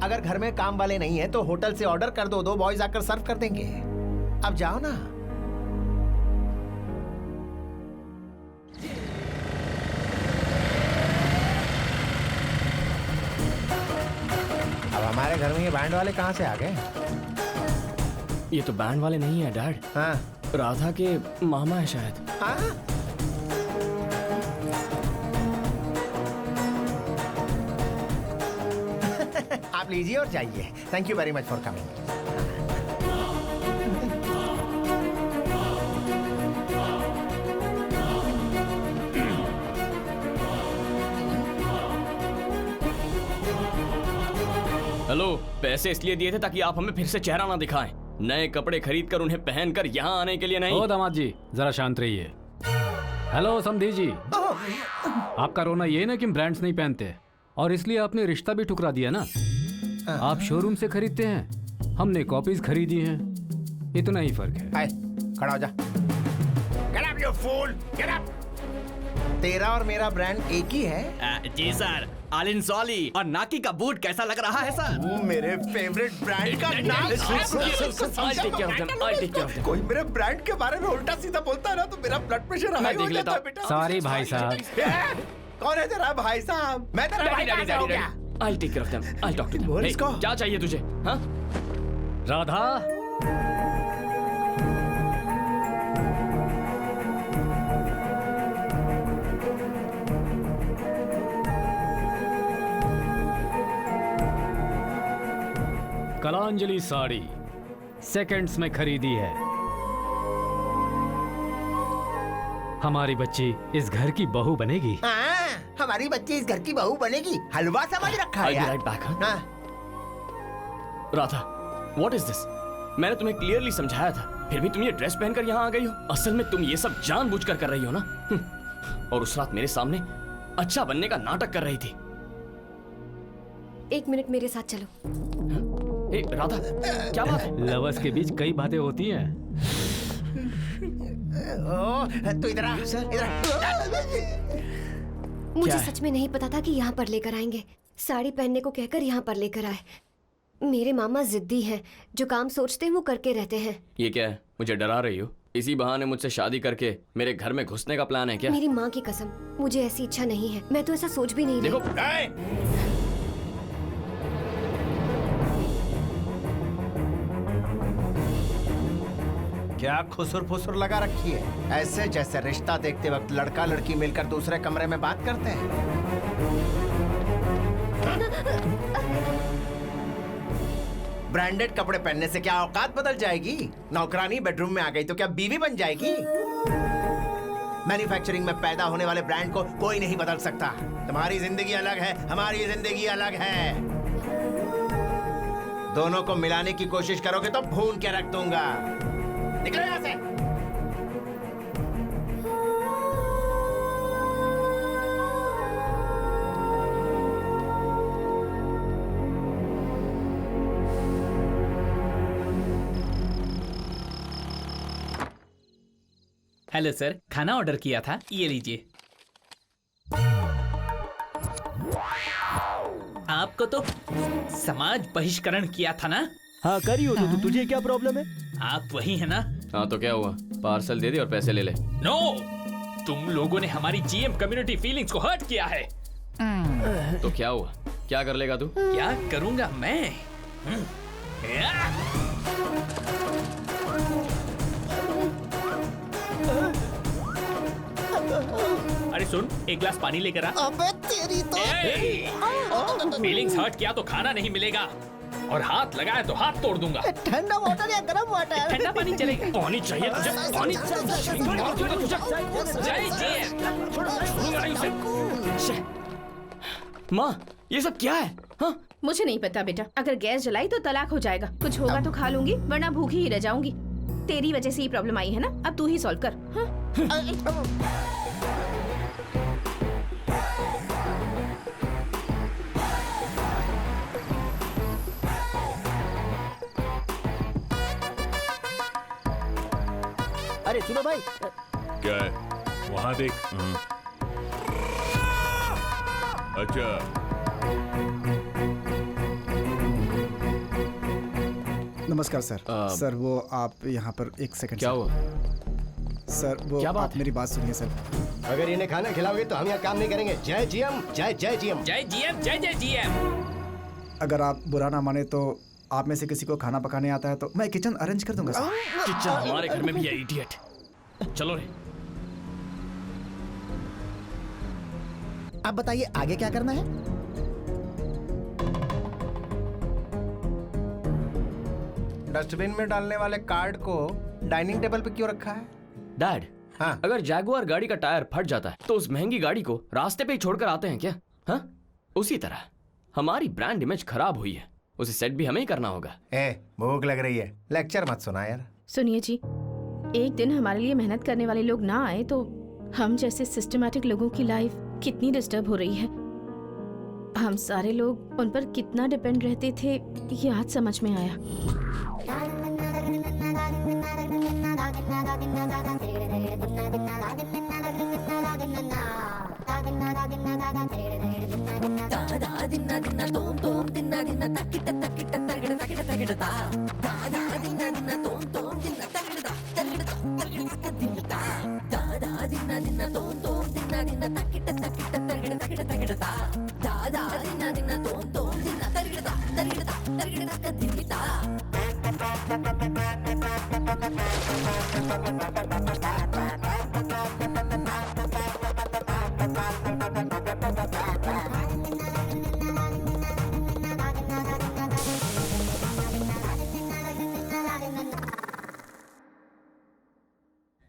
अगर घर में काम वाले नहीं है तो होटल से ऑर्डर कर दो, 2 बॉयज आकर सर्व कर देंगे। अब जाओ ना। अब हमारे घर में ये बैंड वाले कहाँ से आ गए? ये तो बैंड वाले नहीं है डैड। हाँ, राधा के मामा है शायद। हाँ? आप लीजिए और जाइए। Thank you very much for coming. Hello, पैसे इसलिए दिए थे ताकि आप हमें फिर से चेहरा ना दिखाएं। नए कपड़े खरीद कर उन्हें पहनकर यहाँ आने के लिए नहीं। ओ दामाद जी जरा शांत रहिए। हेलो समधी जी, आपका रोना ये ना कि ब्रांड्स नहीं पहनते और इसलिए आपने रिश्ता भी ठुकरा दिया ना। आप शोरूम से खरीदते हैं, हमने कॉपीज खरीदी हैं, इतना ही फर्क है। खड़ा हो जा। Get up, you fool! Get up! तेरा और मेरा ब्रांड एक ही है। जी सर। आलिन सॉली और नाकी का बूट कैसा लग रहा है सर? वो मेरे फेवरेट ब्रांड का नाम। कोई मेरे ब्रांड के बारे में उल्टा सीधा बोलता है ना तो मेरा ब्लड प्रेशर हाई हो जाता है बेटा। सॉरी भाई साहब। कौन है तेरा भाई साहब? मैं तेरा भाई कहाँ से हो गया? I'll take care of them. I'll talk to them. Hey, क्या चाहिए तुझे? हाँ? राधा, कलांजलि साड़ी सेकंड्स में खरीदी है। हमारी बच्ची इस घर की बहू बनेगी। हाँ, हमारी बच्ची इस घर की बहू बनेगी। हलवा समझ रखा है I'll be यार। right back, huh? हाँ। Radha, what is this? मैंने तुम्हें क्लियरली समझाया था, फिर भी तुम ये ड्रेस पहनकर यहाँ आ गई हो। असल में तुम ये सब जानबूझकर कर रही हो ना। और उस रात मेरे सामने अच्छा बनने का नाटक कर रही थी। 1 मिनट मेरे साथ चलो। ए, राधा, क्या बात है? लवर्स के बीच कई बातें होती हैं। तू इधर आ, मुझे सच में नहीं पता था कि यहाँ पर लेकर आएंगे। साड़ी पहनने को कहकर यहाँ पर लेकर आए। मेरे मामा जिद्दी हैं, जो काम सोचते हैं वो करके रहते हैं। ये क्या है? मुझे डरा रही हो? इसी बहाने मुझसे शादी करके मेरे घर में घुसने का प्लान है क्या? मेरी माँ की कसम, मुझे ऐसी इच्छा नहीं है। मैं तो ऐसा सोच भी नहीं देखो, क्या खुसुर फुसुर लगा रखी है? ऐसे जैसे रिश्ता देखते वक्त लड़का लड़की मिलकर दूसरे कमरे में बात करते हैं। ब्रांडेड कपड़े पहनने से क्या औकात बदल जाएगी? नौकरानी बेडरूम में आ गई तो क्या बीवी बन जाएगी? मैन्युफैक्चरिंग में पैदा होने वाले ब्रांड को कोई नहीं बदल सकता। तुम्हारी जिंदगी अलग है, हमारी जिंदगी अलग है। दोनों को मिलाने की कोशिश करोगे तो भून के रख दूंगा। निकलो यहाँ से। हेलो सर, खाना ऑर्डर किया था, ये लीजिए। आपको तो समाज बहिष्करण किया था ना? हाँ करी हो तो तुझे क्या प्रॉब्लम है? आप वही है ना? हाँ तो क्या हुआ? पार्सल दे दे और पैसे ले ले। नो, तुम लोगों ने हमारी जीएम कम्युनिटी फीलिंग्स को हर्ट किया है। तो क्या हुआ? क्या कर लेगा तू? क्या करूंगा मैं? अरे सुन, एक गिलास पानी लेकर आ। अबे तेरी तो फीलिंग्स हर्ट किया तो खाना नहीं मिलेगा, और हाथ लगाया तो हाथ तोड़ दूंगा। ठंडा वाटर या गर्म वाटर? ठंडा पानी चलेगा। पानी चाहिए तुझे? पानी माँ, ये सब क्या है? हाँ? मुझे नहीं पता बेटा। अगर गैस जलाई तो तलाक हो जाएगा। कुछ होगा तो खा लूंगी, वरना भूखी ही रह जाऊंगी। तेरी वजह से ही प्रॉब्लम आई है ना? अब तू ही सॉल्व कर। हाँ? अरे सुनो भाई। क्या है? वहाँ देख। अच्छा, नमस्कार सर। सर वो आप यहाँ पर 1 सेकंड। क्या हुआ? सर वो क्या बात आप मेरी बात सुनिए सर। अगर इन्हें खाना खिलाओगे तो हम यहाँ काम नहीं करेंगे। जय जीएम, जय जय जीएम, जय जीएम, जय जय जीएम। अगर आप बुरा ना माने तो आप में से किसी को खाना पकाने आता है तो मैं किचन अरेंज कर दूंगा सर। किचन हमारे घर में भी है, इडियट। चलो रे। आप बताइए आगे क्या करना है? डस्टबिन में डालने वाले कार्ड को डाइनिंग टेबल पे क्यों रखा है? डैड, हाँ? अगर जैगुआर गाड़ी का टायर फट जाता है तो उस महंगी गाड़ी को रास्ते पे ही छोड़कर आते हैं क्या? हाँ? उसी तरह हमारी ब्रांड इमेज खराब हुई है, उसे सेट भी हमें ही करना होगा। भूख लग रही है, लेक्चर मत सुना यार। सुनिए जी, एक दिन हमारे लिए मेहनत करने वाले लोग ना आए तो हम जैसे सिस्टमैटिक लोगों की लाइफ कितनी डिस्टर्ब हो रही है। हम सारे लोग उन पर कितना डिपेंड रहते थे, ये आज समझ में आया।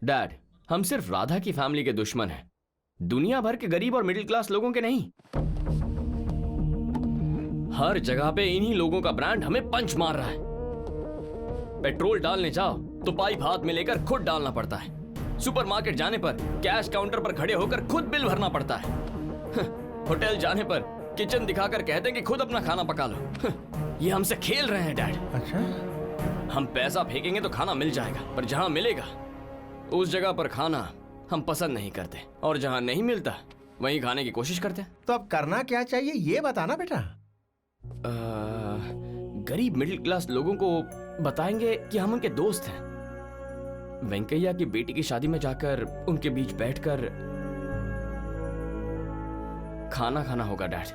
डैड, हम सिर्फ राधा की फैमिली के दुश्मन हैं, दुनिया भर के गरीब और मिडिल क्लास लोगों के नहीं। हर जगह पे इन्हीं लोगों का ब्रांड हमें पंच मार रहा है। पेट्रोल डालने जाओ तो पाइप हाथ में लेकर खुद डालना पड़ता है। सुपरमार्केट जाने पर कैश काउंटर पर खड़े होकर खुद बिल भरना पड़ता है। होटल जाने पर किचन दिखाकर कहते हैं कि खुद अपना खाना पका लो। ये हमसे खेल रहे हैं डैड। अच्छा, हम पैसा फेंकेंगे तो खाना मिल जाएगा, पर जहां मिलेगा उस जगह पर खाना हम पसंद नहीं करते, और जहां नहीं मिलता वहीं खाने की कोशिश करते हैं। तो अब करना क्या चाहिए ये बताना बेटा। गरीब मिडिल क्लास लोगों को बताएंगे कि हम उनके दोस्त हैं। वेंकैया की बेटी की शादी में जाकर उनके बीच बैठकर खाना खाना होगा डैड।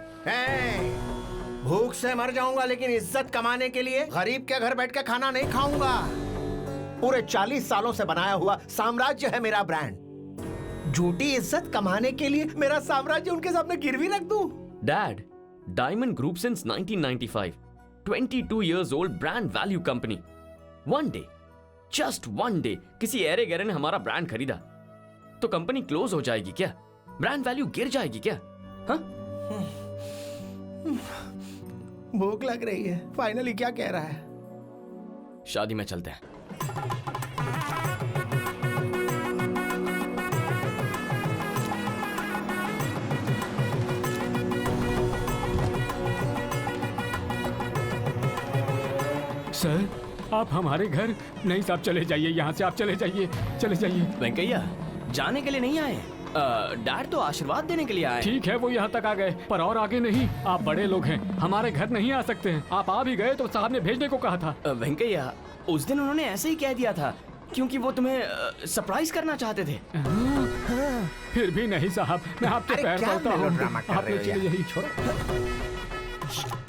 भूख से मर जाऊंगा लेकिन इज्जत कमाने के लिए गरीब के घर बैठ के खाना नहीं खाऊंगा। पूरे 40 सालों से बनाया हुआ साम्राज्य है मेरा ब्रांड। झूठी इज्जत कमाने के लिए मेरा साम्राज्य उनके सामने गिरवी रख दूं? Dad, diamond group since 1995, 22 years old brand value company. One day, just one day, किसी एरे गहरे ने हमारा ब्रांड खरीदा तो कंपनी क्लोज हो जाएगी क्या? ब्रांड वैल्यू गिर जाएगी क्या? हाँ? भूख लग रही है। फाइनली क्या कह रहा है? शादी में चलते हैं। सर, आप हमारे घर नहीं साहब, चले जाइए यहाँ से, आप चले जाइए, चले जाइए। वेंकैया, जाने के लिए नहीं आए, डैड तो आशीर्वाद देने के लिए आए। ठीक है, वो यहाँ तक आ गए, पर और आगे नहीं। आप बड़े लोग हैं, हमारे घर नहीं आ सकते हैं। आप आ भी गए तो साहब ने भेजने को कहा था। वेंकैया, उस दिन उन्होंने ऐसे ही कह दिया था क्योंकि वो तुम्हें सरप्राइज करना चाहते थे। फिर भी नहीं साहब, मैं आपके पैर पड़ता हूँ, आप ले चले जाइए।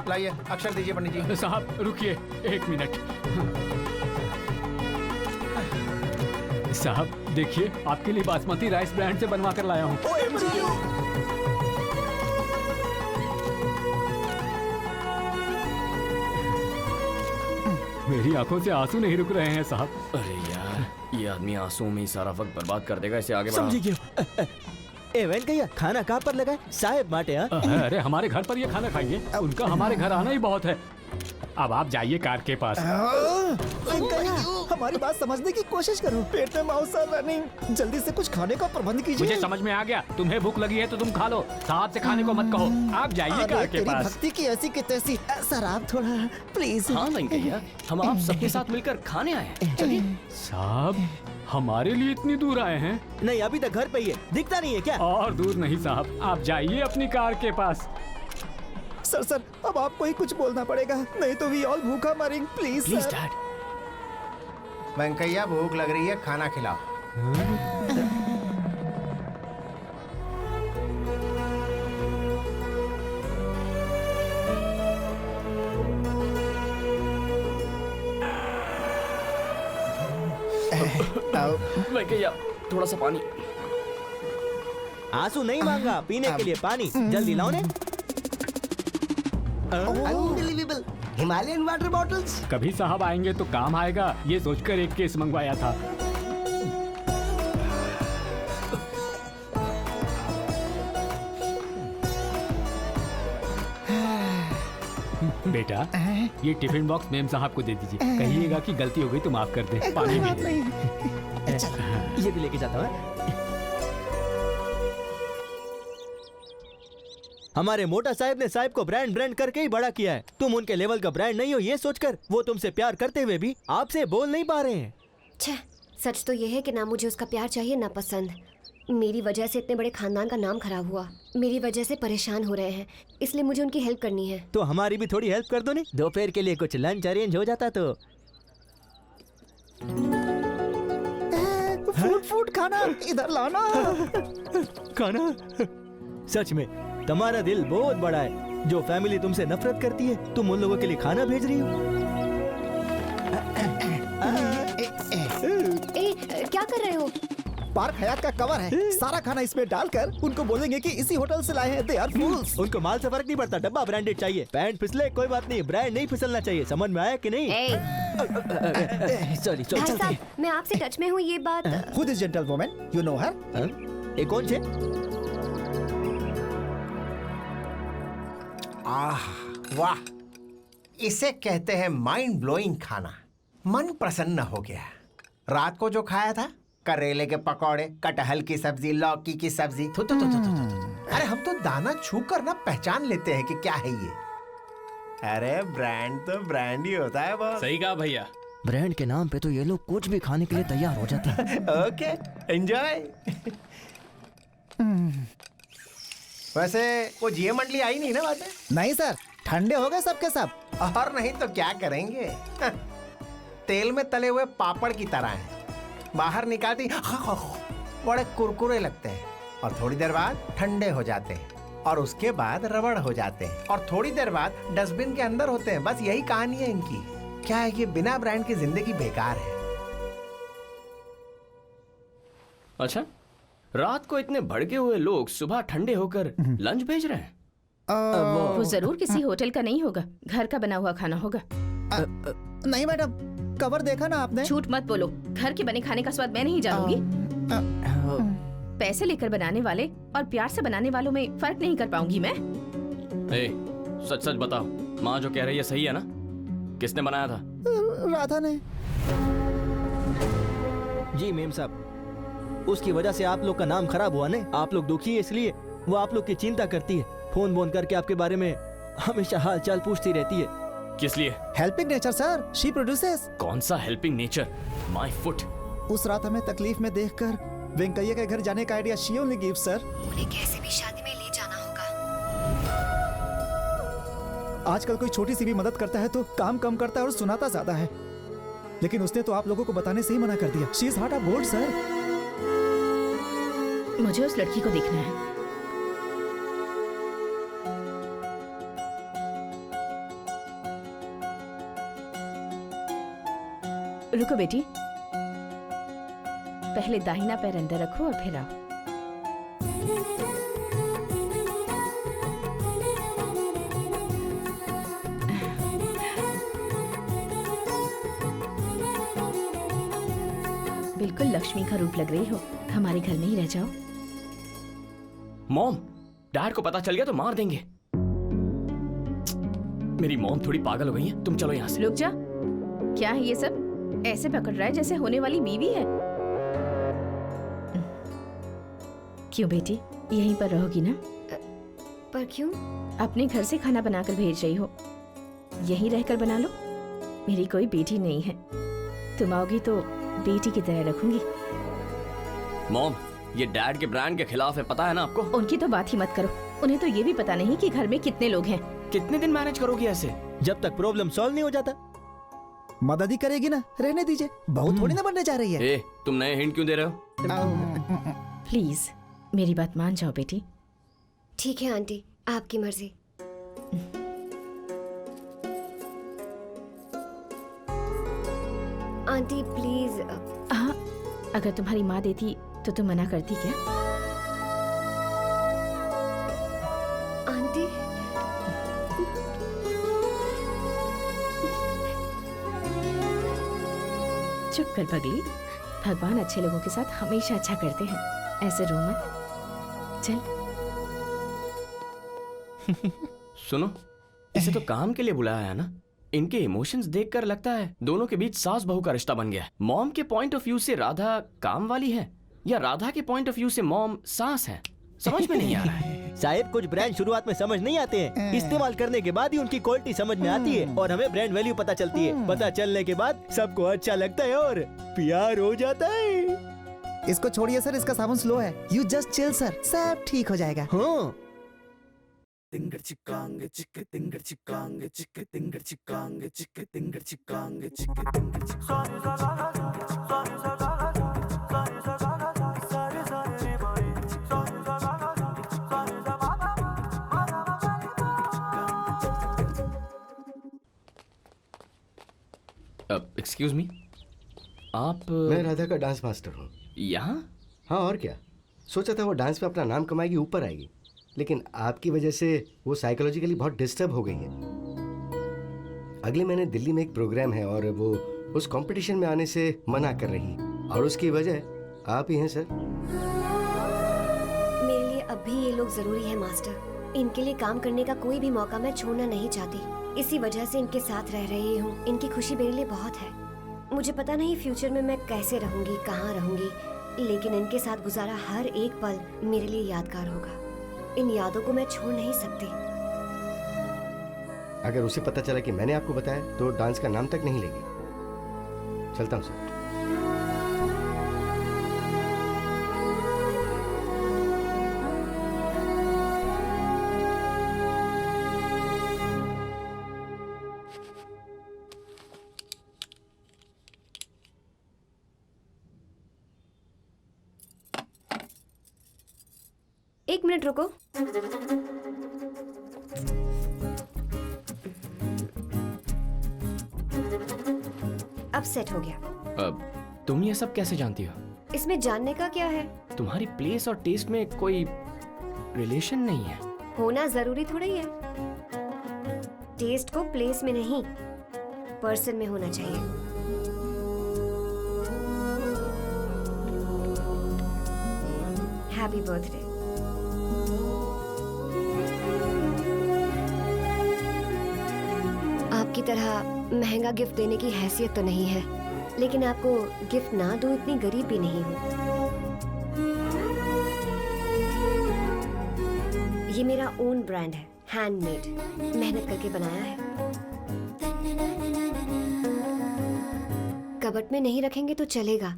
लाइए अक्षर दीजिए पंडित जी। साहब रुकिए 1 मिनट। साहब देखिए, आपके लिए बासमती राइस ब्रांड से बनवा कर लाया हूँ। मेरी आंखों से आंसू नहीं रुक रहे हैं साहब। अरे यार, ये आदमी आंसुओं में ही सारा वक्त बर्बाद कर देगा, इसे आगे बढ़ा। समझी क्यों? ए वेंकैया, खाना कहाँ पर लगा है? साहेब माटे। अरे हमारे घर पर ये खाना खाइए, उनका हमारे घर आना ही बहुत है। अब आप जाइए कार के पास। वेंकैया, हमारी बात समझने की कोशिश करो। पेट में माउस रनिंग, जल्दी से कुछ खाने का प्रबंध कीजिए। मुझे समझ में आ गया, तुम्हें भूख लगी है तो तुम खा लो, साहब से खाने को मत कहो। आप जाइए कार के पास। भक्ति की ऐसी की तैसी। सर आप थोड़ा प्लीज। हाँ वेंकैया, हम आप सबके साथ मिलकर खाने आए हैं, चलिए। साहब हमारे लिए इतनी दूर आए हैं? नहीं, अभी तक घर पे ही है, दिखता नहीं है क्या? और दूर नहीं साहब, आप जाइए अपनी कार के पास। सर अब आपको ही कुछ बोलना पड़ेगा, नहीं तो वी ऑल भूखा मरेंगे। Please please dad. वेंकैया, भूख लग रही है, खाना खिलाओ। वेंकैया, थोड़ा सा पानी। आंसू नहीं मांगा, पीने के लिए पानी जल्दी लाओ ने। Unbelievable, Himalayan water bottles. कभी साहब आएंगे तो काम आएगा, ये सोचकर एक केस मंगवाया था। बेटा, ये टिफिन बॉक्स मेम साहब को दे दीजिए, कहिएगा कि गलती हो गई तो माफ कर दे। पानी भी दे। ये भी लेके जाता हूँ। हमारे मोटा साहब ने साहब को ब्रांड करके ही बड़ा किया है। तुम उनके लेवल का ब्रांड नहीं हो, ये सोचकर वो तुमसे प्यार करते हुए भी आपसे बोल नहीं पा रहे हैं। छे, सच तो ये है कि ना मुझे उसका प्यार चाहिए ना पसंद। मेरी वजह से इतने बड़े खानदान का नाम खराब हुआ, मेरी वजह से परेशान हो रहे हैं, इसलिए मुझे उनकी हेल्प करनी है। तो हमारी भी थोड़ी हेल्प कर दो नहीं? दोपहर के लिए कुछ लंच अरेंज हो जाता तो। फूड खाना इधर लाना। खाना? सच में तुम्हारा दिल बहुत बड़ा है। जो फैमिली तुमसे नफरत करती है, तुम उन लोगों के लिए खाना भेज रही हो। क्या कर रहे हो? पार्क हयात का कवर है, सारा खाना इसमें डालकर उनको बोलेंगे कि इसी होटल से लाए हैं। They are fools. उनको माल से फर्क नहीं पड़ता, डब्बा ब्रांडेड चाहिए। पैंट फिसले कोई बात नहीं, ब्रांड नहीं फिसलना चाहिए। समझ में आया कि नहीं? सॉरी भाई साहब, मैं आपसे टच में हूँ, ये बात। Who this gentlewoman? You know her? ये कौन से? आह वाह, इसे कहते हैं माइंड ब्लोइंग खाना। मन प्रसन्न हो गया। रात को जो खाया था, करेले के पकौड़े, कटहल की सब्जी, लौकी की सब्जी, अरे हम तो दाना छू कर ना पहचान लेते हैं कि क्या है ये। अरे ब्रांड तो ब्रांड ही होता है बॉस। सही कहा भैया। ब्रांड के नाम पे तो ये लोग कुछ भी खाने के लिए तैयार हो जाते हैं। Okay, enjoy. वैसे वो जीए मंडली आई नहीं ना बाद में? नहीं सर, ठंडे हो गए सबके सब। और नहीं तो क्या करेंगे। तेल में तले हुए पापड़ की तरह हैं। बाहर निकालती बड़े कुरकुरे लगते हैं और थोड़ी देर बाद ठंडे हो जाते हैं और उसके बाद रबड़ हो जाते हैं और थोड़ी देर बाद डस्टबिन के अंदर होते हैं। बस यही कहानी है इनकी। क्या है कि बिना ब्रांड की जिंदगी बेकार है। अच्छा, रात को इतने भड़के हुए लोग सुबह ठंडे होकर लंच भेज रहे हैं? वो जरूर किसी होटल का नहीं होगा, घर का बना हुआ खाना होगा। नहीं मैडम, कवर देखा ना आपने? झूठ मत बोलो, घर के बने खाने का स्वाद मैं नहीं जानूंगी। पैसे लेकर बनाने वाले और प्यार से बनाने वालों में फर्क नहीं कर पाऊंगी मैं। सच सच बताओ, माँ जो कह रही है सही है ना? किसने बनाया था? राधा ने। जी मेम साहब, उसकी वजह से आप लोग का नाम खराब हुआ ने। आप लोग दुखी है इसलिए वो आप लोग की चिंता करती है। फोन बोन करके आपके बारे में हमेशा हाल चाल पूछती रहती है। किस लिए? Helping nature sir, she produces. कौन सा हेल्पिंग नेचर? My foot. उस रात हमें तकलीफ में देखकर वेंकैया के घर जाने का idea she only gives sir. उन्हें कैसे भी शादी में ले जाना होगा। आजकल कोई छोटी सी भी मदद करता है तो काम कम करता है और सुनाता ज्यादा है। लेकिन उसने तो आप लोगों को बताने से ही मना कर दिया। She is heart of gold sir. मुझे उस लड़की को देखना है। रुको बेटी, पहले दाहिना पैर अंदर रखो और फिर आओ। बिल्कुल लक्ष्मी का रूप लग रही हो। हमारे घर में ही रह जाओ। मॉम, डैड को पता चल गया तो मार देंगे। मेरी मॉम थोड़ी पागल हो गई है। तुम चलो यहाँ से। रुक जा, क्या है ये सब? ऐसे पकड़ रहा है जैसे होने वाली बीवी है। क्यों बेटी, यहीं पर रहोगी ना? पर क्यों? अपने घर से खाना बनाकर भेज रही हो, यहीं रहकर बना लो। मेरी कोई बेटी नहीं है, तुम आओगी तो बेटी की तरह रखूंगी। मॉम, ये डैड के ब्रांड के खिलाफ है, पता है ना आपको? उनकी तो बात ही मत करो। उन्हें तो ये भी पता नहीं कि घर में कितने लोग हैं। कितने दिन मैनेज करोगी ऐसे? जब तक प्रॉब्लम सॉल्व नहीं हो जाता। मदद ही करेगी ना, रहने दीजिए। बहुत थोड़ी ना बनने जा रही है। तुम नए हिंट क्यों दे रहे हो? प्लीज मेरी बात मान जाओ बेटी। ठीक है आंटी, आपकी मर्जी। Aunty please. हाँ, अगर तुम्हारी माँ देती तो तुम मना करती क्या? आंटी चुप कर पगली। भगवान अच्छे लोगों के साथ हमेशा अच्छा करते हैं। ऐसे रो मत। चल। सुनो, इसे तो काम के लिए बुलाया है ना? इनके इमोशंस देखकर लगता है दोनों के बीच सास बहू का रिश्ता बन गया है। मॉम के पॉइंट ऑफ व्यू से राधा काम वाली है या राधा के पॉइंट ऑफ व्यू से मॉम सास है, समझ में नहीं आ रहा है। साहिब, कुछ ब्रांड शुरुआत में समझ नहीं आते हैं, इस्तेमाल करने के बाद ही उनकी क्वालिटी समझ में आती है और हमें ब्रांड वैल्यू पता चलती है। पता चलने के बाद सबको अच्छा लगता है और प्यार हो जाता है। इसको छोड़िए सर, इसका साबुन स्लो है। यू जस्ट चिल सर, सब ठीक हो जाएगा। हाँ। तिंगर चिकांग चिक तिंगर चिकांग चिक तिंगर चिकांग चिक तिंगर चिकांग चिक तिंगर एक्सक्यूज मी, आप? मैं राधा का डांस मास्टर हूँ। यहाँ? हाँ और क्या, सोचा था वो डांस में अपना नाम कमाएगी, ऊपर आएगी, लेकिन आपकी वजह से वो साइकोलॉजिकली बहुत डिस्टर्ब हो गई है। अगले महीने दिल्ली में एक प्रोग्राम है और वो उस कंपटीशन में आने से मना कर रही, और उसकी वजह आप ही हैं सर। मेरे लिए अब भी ये लोग जरूरी है मास्टर। इनके लिए काम करने का कोई भी मौका मैं छोड़ना नहीं चाहती। इसी वजह से इनके साथ रह रही हूँ। इनकी खुशी मेरे लिए बहुत है। मुझे पता नहीं फ्यूचर में मैं कैसे रहूंगी, कहाँ रहूंगी, लेकिन इनके साथ गुजारा हर एक पल मेरे लिए यादगार होगा। इन यादों को मैं छोड़ नहीं सकती। अगर उसे पता चला कि मैंने आपको बताया तो डांस का नाम तक नहीं लेगी। चलता हूँ सर। एक मिनट रुको। अब सेट हो गया। अब तुम ये सब कैसे जानती हो? इसमें जानने का क्या है? तुम्हारी प्लेस और टेस्ट में कोई रिलेशन नहीं है। होना जरूरी थोड़ा ही है। टेस्ट को प्लेस में नहीं, पर्सन में होना चाहिए। Happy birthday. आपकी तरह महंगा गिफ्ट देने की हैसियत तो नहीं है, लेकिन आपको गिफ्ट ना दूं इतनी गरीब भी नहीं हूँ। ये मेरा ओन ब्रांड है, हैंडमेड, मेहनत करके बनाया है। कबर्ड में नहीं रखेंगे तो चलेगा,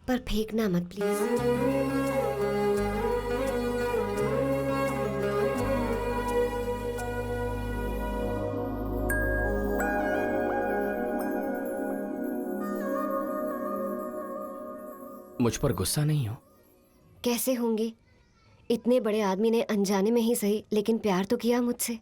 पर फेंकना मत प्लीज। मुझ पर गुस्सा नहीं हो? कैसे होंगी? इतने बड़े आदमी ने अनजाने में ही सही, लेकिन प्यार तो किया मुझसे।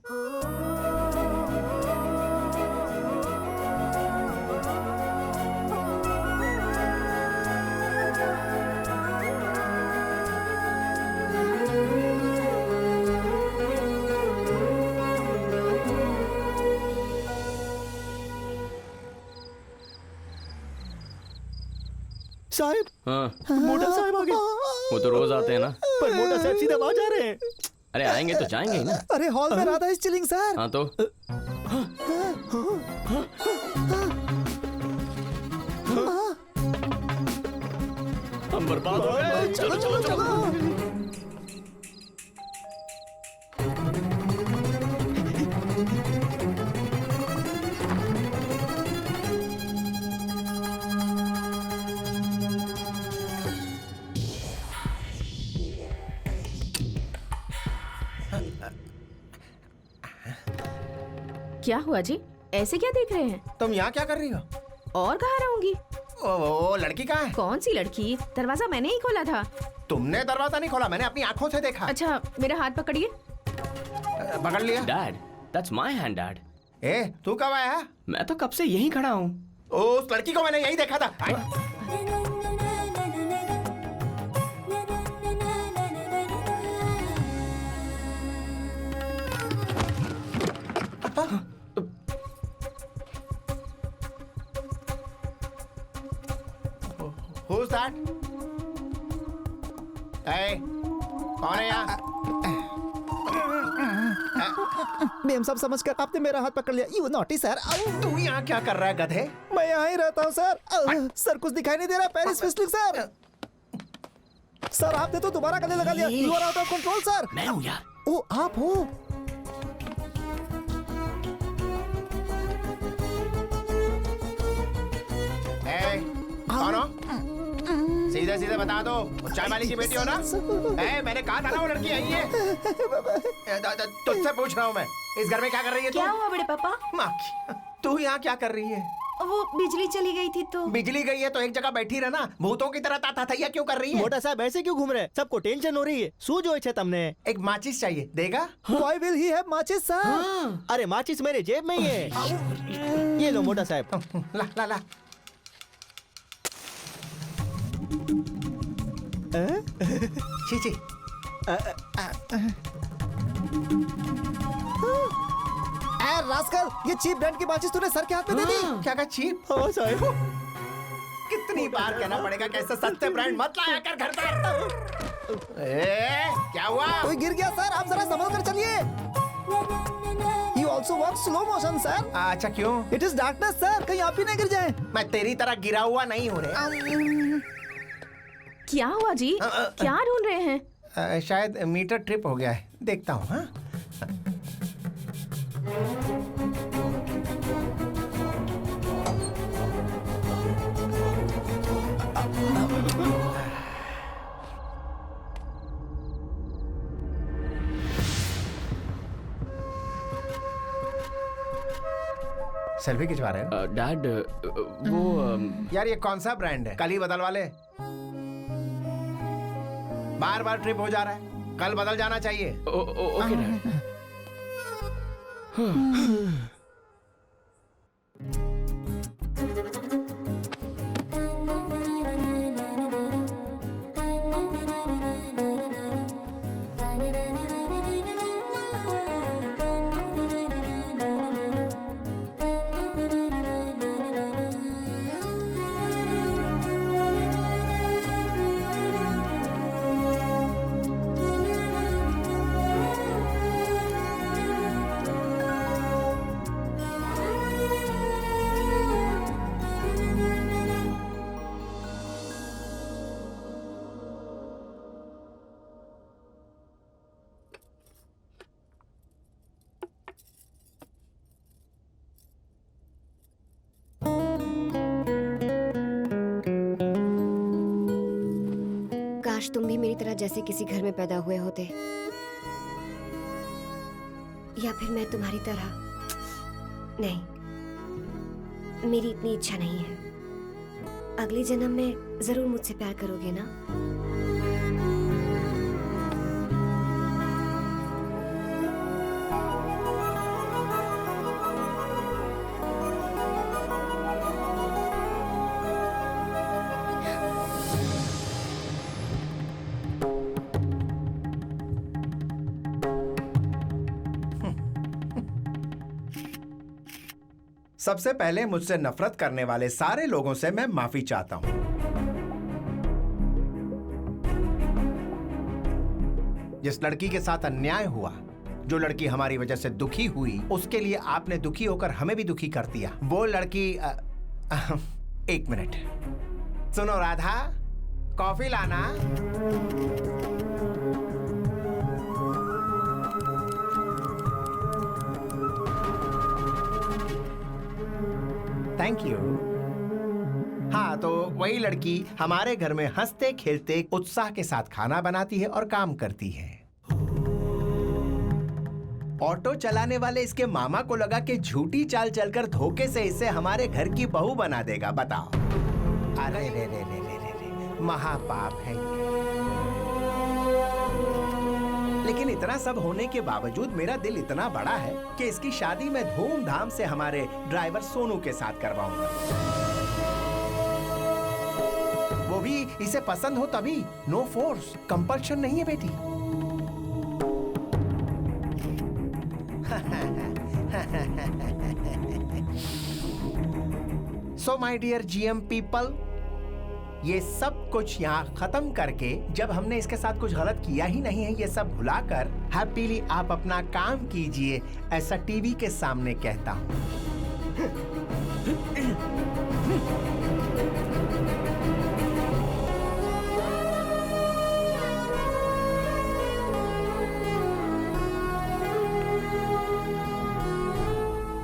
साहिब, हाँ। मोटा साहब आ गए। वो तो रोज आते हैं ना। पर मोटा साहब सीधा वहाँ जा रहे हैं। अरे आएंगे तो जाएंगे ही ना। अरे हॉल में राधा इज चिलिंग सर। हाँ तो हम बर्बाद हो गए। चलो चलो चलो। क्या हुआ जी? ऐसे क्या देख रहे हैं? तुम यहाँ क्या कर रही हो? और कहाँ रहूंगी? ओ लड़की कहाँ है? कौन सी लड़की? दरवाजा मैंने ही खोला था। तुमने दरवाजा नहीं खोला, मैंने अपनी आंखों से देखा। अच्छा, मेरा हाथ पकड़िए। पकड़ लिया। Dad, that's my hand dad. ए, तू कब आया? मैं तो कब से यहीं खड़ा हूँ। उस लड़की को मैंने यहीं देखा था। Who's that? Hey, कौन है यहाँ? मेम सब समझकर आपने मेरा हाथ पकड़ लिया। You naughty sir. तू यहाँ क्या कर रहा है गधे? मैं यहाँ ही रहता हूँ सर। सर कुछ दिखाई नहीं दे रहा। Paris फिस्लिंग sir. सर आपने तो दोबारा गले लगा लिया। You are out of control sir. मैं हूँ यार। ओ आप हो? कौन हो? सीधे सीधे बता दो, चाय वाली की बेटी हो ना? मैंने कहा था ना वो लड़की यही है। तुझसे पूछ रहा हूँ मैं, इस घर में क्या कर रही है? क्या हुआ बड़े पापा? तू यहाँ क्या कर रही है? वो बिजली चली गई थी तो। बिजली गई है तो एक जगह बैठी रहना, भूतों की तरह ताता क्यों कर रही है? मोटा साहब ऐसे क्यों घूम रहे हैं? सबको टेंशन हो रही है। શું જોઈ છે તમને? एक माचिस चाहिए, देगा? Why will he have matches sir? अरे माचिस मेरे जेब में ही है। ये लो मोटा साहब। ला ला ला। छी छी। रास्कल, ये चीप ब्रांड की माचिस तूने सर के हाथ में दे दी। क्या कहा चीप? हाँ साहब। कितनी बार कहना पड़ेगा कि ऐसे सस्ते ब्रांड मत लाया कर घर पर। क्या हुआ? कोई गिर गया सर, आप जरा संभल कर चलिए। He also works slow motion sir. अच्छा क्यों? It is darkness सर, कहीं आप ही नहीं गिर जाएं। मैं तेरी तरह गिरा हुआ नहीं हूँ रे। क्या हुआ जी? क्या ढूंढ रहे हैं? शायद मीटर ट्रिप हो गया है, देखता हूँ। हाँ सेल्फी खिंचवा रहे हो? डैड वो यार ये कौन सा ब्रांड है? कल ही बदलवा ले। बार बार ट्रिप हो जा रहा है, कल बदल जाना चाहिए। Okay dad. तुम भी मेरी तरह जैसे किसी घर में पैदा हुए होते, या फिर मैं तुम्हारी तरह। नहीं, मेरी इतनी इच्छा नहीं है। अगले जन्म में जरूर मुझसे प्यार करोगे ना? सबसे पहले मुझसे नफरत करने वाले सारे लोगों से मैं माफी चाहता हूं। जिस लड़की के साथ अन्याय हुआ, जो लड़की हमारी वजह से दुखी हुई, उसके लिए आपने दुखी होकर हमें भी दुखी कर दिया। वो लड़की एक मिनट सुनो राधा, कॉफी लाना। Thank you. हाँ, तो वही लड़की हमारे घर में हंसते खेलते उत्साह के साथ खाना बनाती है और काम करती है। ऑटो चलाने वाले इसके मामा को लगा कि झूठी चाल चलकर धोखे से इसे हमारे घर की बहू बना देगा। बताओ। अरे रे रे रे रे रे, महापाप है ये। लेकिन इतना सब होने के बावजूद मेरा दिल इतना बड़ा है कि इसकी शादी मैं धूमधाम से हमारे ड्राइवर सोनू के साथ करवाऊंगा। वो भी इसे पसंद हो तभी। नो फोर्स, कंपल्शन नहीं है बेटी। So my dear GM people, ये सब कुछ यहाँ खत्म करके, जब हमने इसके साथ कुछ गलत किया ही नहीं है, ये सब भुलाकर हैप्पीली आप अपना काम कीजिए, ऐसा टीवी के सामने कहता हूँ।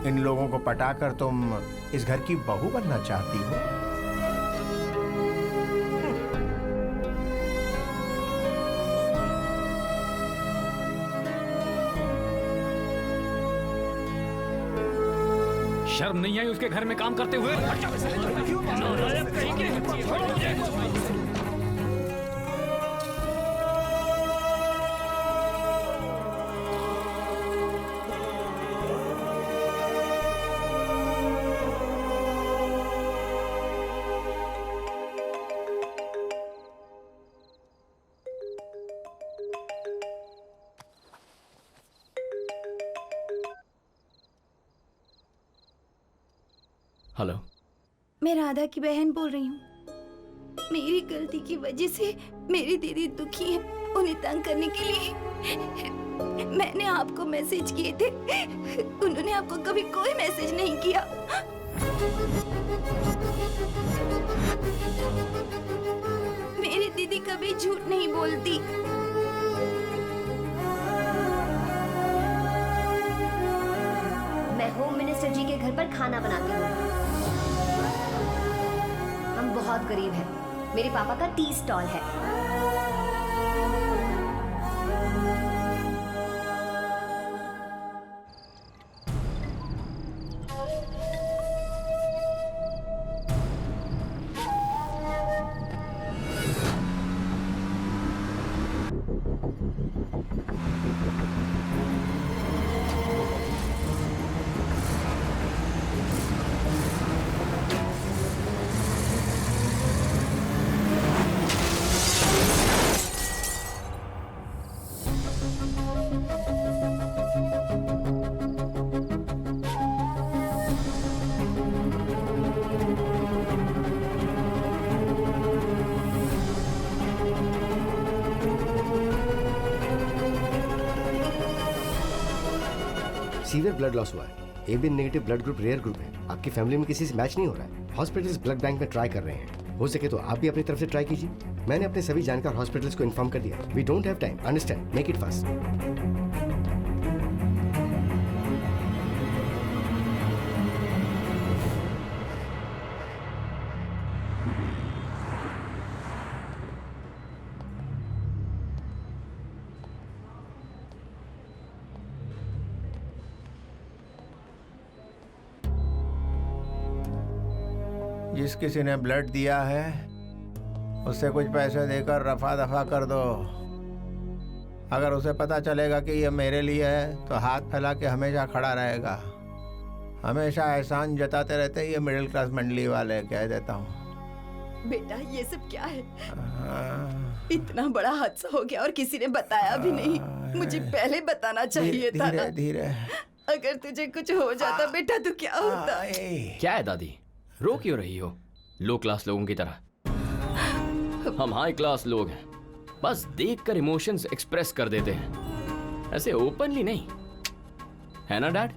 इन लोगों को पटाकर तुम इस घर की बहू बनना चाहती हो? शर्म नहीं आई उसके घर में काम करते हुए? नालायक कहीं के, छोड़ो मुझे। हेलो, मैं राधा की बहन बोल रही हूँ। मेरी गलती की वजह से मेरी दीदी दुखी है। उन्हें तंग करने के लिए मैंने आपको मैसेज किए थे। उन्होंने आपको कभी कोई मैसेज नहीं किया। मेरी दीदी कभी झूठ नहीं बोलती। मैं होम मिनिस्टर जी के घर पर खाना बनाती हूँ। हम बहुत गरीब हैं। मेरे पापा का टी स्टॉल है। सीवियर ब्लड लॉस हुआ है। AB negative blood group rare group है। आपकी फैमिली में किसी से मैच नहीं हो रहा है। हॉस्पिटल्स ब्लड बैंक में ट्राई कर रहे हैं। हो सके तो आप भी अपनी तरफ से ट्राई कीजिए। मैंने अपने सभी जानकार हॉस्पिटल्स को इन्फॉर्म कर दिया। We don't have time, understand, make it fast. जिस किसी ने ब्लड दिया है उससे कुछ पैसे देकर रफा दफा कर दो। अगर उसे पता चलेगा कि ये मेरे लिए है तो हाथ फैला के हमेशा खड़ा रहेगा। हमेशा एहसान जताते रहते हैं ये मिडिल क्लास मंडली वाले, कह देता हूँ। बेटा ये सब क्या है? इतना बड़ा हादसा हो गया और किसी ने बताया भी नहीं। मुझे पहले बताना चाहिए था ना। धीरे। अगर तुझे कुछ हो जाता बेटा तो क्या होता? क्या है दादी, रो क्यों रही हो? लो क्लास लोगों की तरह हम हाई क्लास लोग हैं। बस देखकर इमोशंस एक्सप्रेस कर देते हैं, ऐसे ओपनली नहीं, है ना डैड?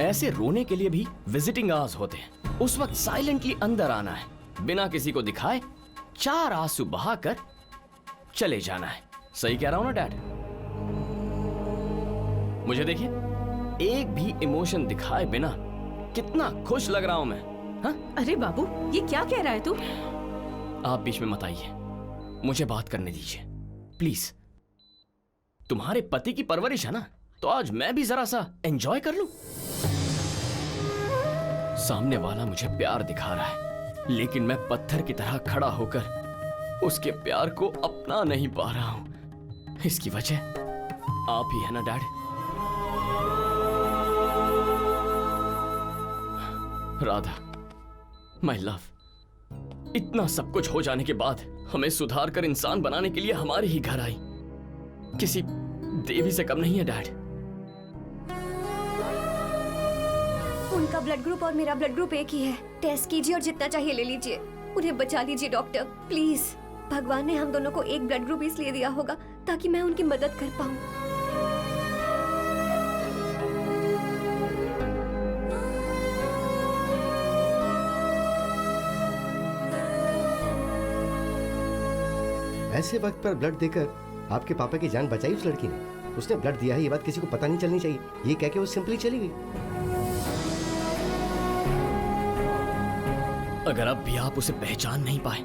ऐसे रोने के लिए भी विजिटिंग आवर्स होते हैं। उस वक्त साइलेंटली अंदर आना है, बिना किसी को दिखाए 4 आंसू बहाकर चले जाना है। सही कह रहा हूं ना डैड? मुझे देखिए, एक भी इमोशन दिखाए बिना कितना खुश लग रहा हूं मैं। हा? अरे बाबू, ये क्या कह रहा है तू? आप बीच में मत आइए, मुझे बात करने दीजिए प्लीज। तुम्हारे पति की परवरिश है ना, तो आज मैं भी जरा सा एंजॉय कर लूं। सामने वाला मुझे प्यार दिखा रहा है, लेकिन मैं पत्थर की तरह खड़ा होकर उसके प्यार को अपना नहीं पा रहा हूं। इसकी वजह आप ही है ना डैड? राधा, माय लव, इतना सब कुछ हो जाने के बाद हमें सुधार कर इंसान बनाने के लिए हमारे ही घर आई। किसी देवी से कम नहीं है डैड। उनका ब्लड ग्रुप और मेरा ब्लड ग्रुप एक ही है। टेस्ट कीजिए और जितना चाहिए ले लीजिए। उन्हें बचा लीजिए डॉक्टर, प्लीज। भगवान ने हम दोनों को एक ब्लड ग्रुप इसलिए दिया होगा ताकि मैं उनकी मदद कर पाऊं। ऐसे वक्त पर ब्लड देकर आपके पापा की जान बचाई उस लड़की ने। उसने ब्लड दिया है, ये बात किसी को पता नहीं चलनी चाहिए। ये कह के वो सिंपली चली गई। अगर अब भी आप उसे पहचान नहीं पाए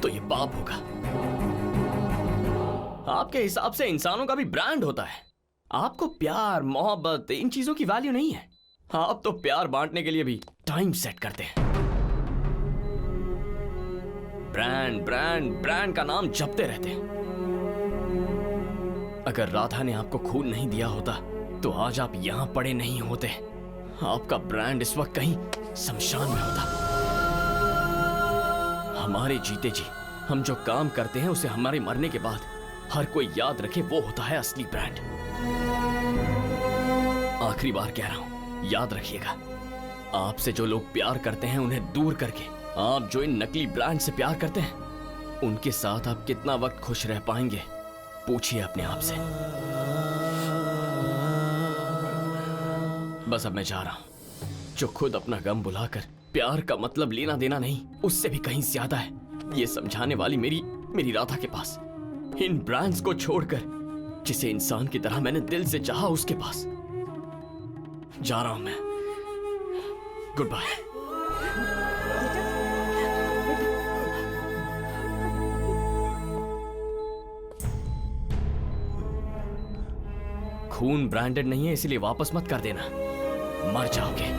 तो ये पाप होगा। आपके हिसाब से इंसानों का भी ब्रांड होता है। आपको प्यार, मोहब्बत, इन चीजों की वैल्यू नहीं है। आप तो प्यार बांटने के लिए भी टाइम सेट करते हैं। ब्रांड ब्रांड ब्रांड का नाम जपते रहते हैं। अगर राधा ने आपको खून नहीं दिया होता तो आज आप यहां पड़े नहीं होते। आपका ब्रांड इस वक्त कहीं शमशान में होता। हमारे जीते जी हम जो काम करते हैं उसे हमारे मरने के बाद हर कोई याद रखे, वो होता है असली ब्रांड। आखिरी बार कह रहा हूं, याद रखिएगा। आपसे जो लोग प्यार करते हैं उन्हें दूर करके आप जो इन नकली ब्रांड से प्यार करते हैं, उनके साथ आप कितना वक्त खुश रह पाएंगे? पूछिए अपने आप से। बस अब मैं जा रहा हूं। जो खुद अपना गम बुलाकर प्यार का मतलब लेना देना नहीं, उससे भी कहीं ज्यादा है, ये समझाने वाली मेरी राधा के पास। इन ब्रांड्स को छोड़कर जिसे इंसान की तरह मैंने दिल से चाहा, उसके पास जा रहा हूं मैं। Good bye. खून ब्रांडेड नहीं है, इसलिए वापस मत कर देना, मर जाओगे।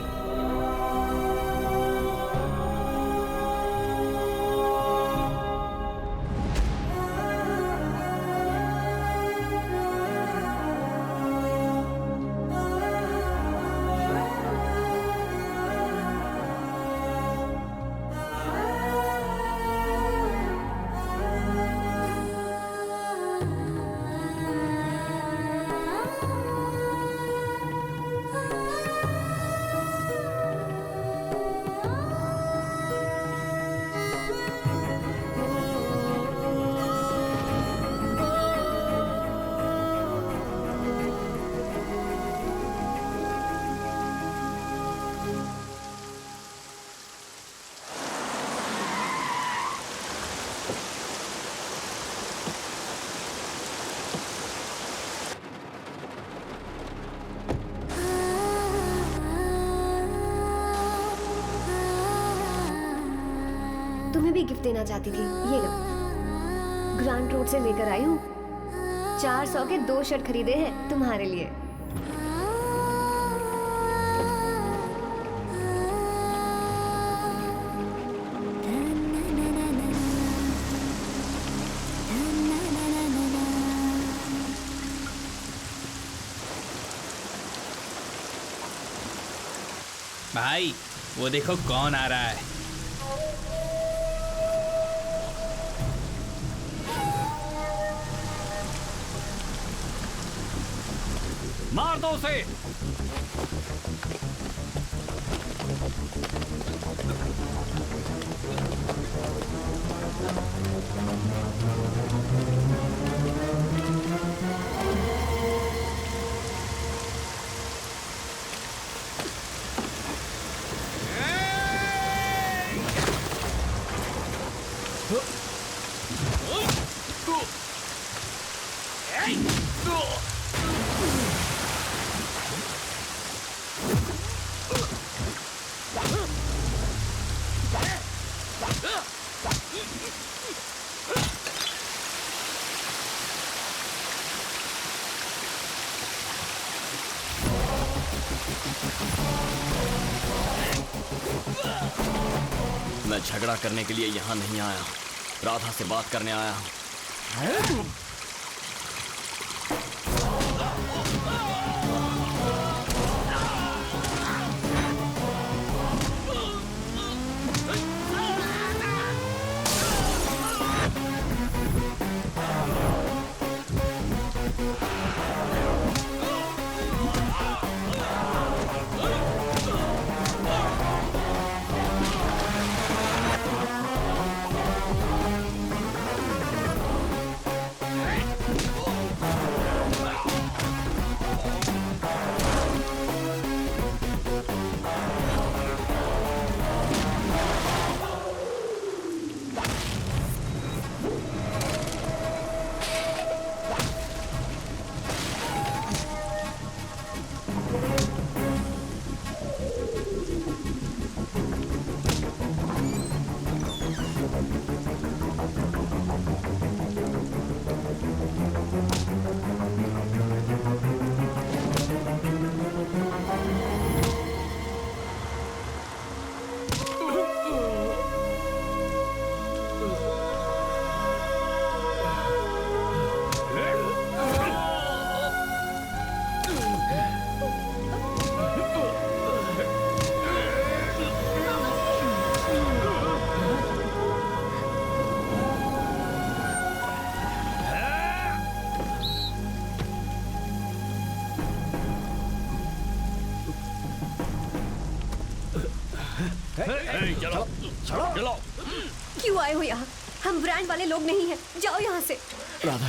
तुम्हें भी गिफ्ट देना चाहती थी, ये लो। ग्रांड रोड से लेकर आई हूँ। 400 के 2 शर्ट खरीदे हैं तुम्हारे लिए। भाई वो देखो कौन आ रहा है। मार दो उसे। मैं झगड़ा करने के लिए यहाँ नहीं आया, राधा से बात करने आया हूँ। चलो चलो। क्यों आए हो यहाँ? हम ब्रांड वाले लोग नहीं हैं, जाओ यहाँ से। राधा,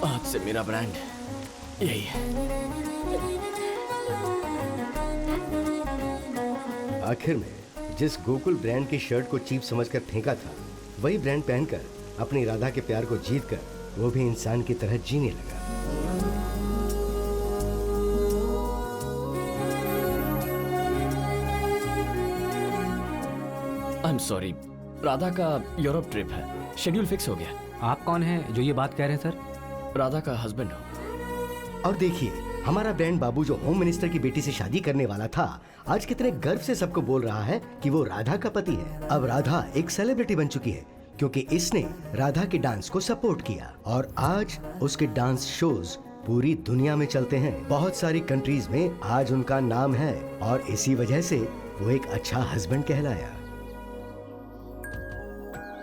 आज से मेरा ब्रांड यही है। आखिर में जिस गोकुल ब्रांड की शर्ट को चीप समझकर फेंका था, वही ब्रांड पहनकर अपनी राधा के प्यार को जीतकर वो भी इंसान की तरह जीने लगा। आई एम सॉरी, राधा का यूरोप ट्रिप है, शेड्यूल फिक्स हो गया। आप कौन हैं जो ये बात कह रहे हैं सर? राधा का हस्बैंड हो। और देखिए, हमारा ब्रांड बाबू जो होम मिनिस्टर की बेटी से शादी करने वाला था, आज कितने गर्व से सबको बोल रहा है कि वो राधा का पति है। अब राधा एक सेलिब्रिटी बन चुकी है क्योंकि इसने राधा के डांस को सपोर्ट किया और आज उसके डांस शोज पूरी दुनिया में चलते हैं। बहुत सारी कंट्रीज में आज उनका नाम है और इसी वजह से वो एक अच्छा हस्बैंड कहलाया।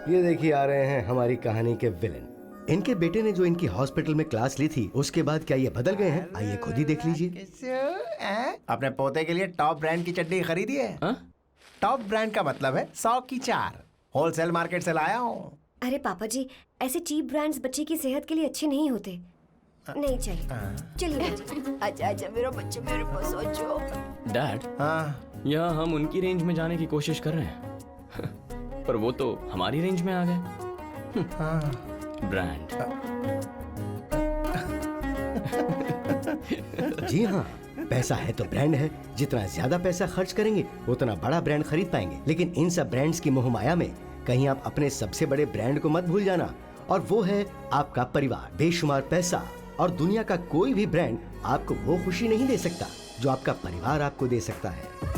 ये देखिए आ रहे हैं हमारी कहानी के विलेन। इनके बेटे ने जो इनकी हॉस्पिटल में क्लास ली थी, उसके बाद क्या ये बदल गए हैं? आइए खुद ही देख लीजिए। अपने पोते के लिए टॉप ब्रांड की चड्डी खरीदी है? टॉप ब्रांड का मतलब है 100 की 4। होलसेल मार्केट से लाया हूँ। अरे पापा जी, ऐसे चीप ब्रांड्स बच्चे की सेहत के लिए अच्छे नहीं होते। नहीं चाहिए। चलिए आजा आजा मेरा बच्चा, मेरे पास आ जाओ। डैड, यहाँ हम उनकी रेंज में जाने की कोशिश कर रहे हैं पर वो तो हमारी रेंज में आ गए। ब्रांड। जी हाँ, पैसा है तो ब्रांड है। जितना ज्यादा पैसा खर्च करेंगे उतना बड़ा ब्रांड खरीद पाएंगे। लेकिन इन सब ब्रांड्स की मोहमाया में कहीं आप अपने सबसे बड़े ब्रांड को मत भूल जाना, और वो है आपका परिवार। बेशुमार पैसा और दुनिया का कोई भी ब्रांड आपको वो खुशी नहीं दे सकता जो आपका परिवार आपको दे सकता है।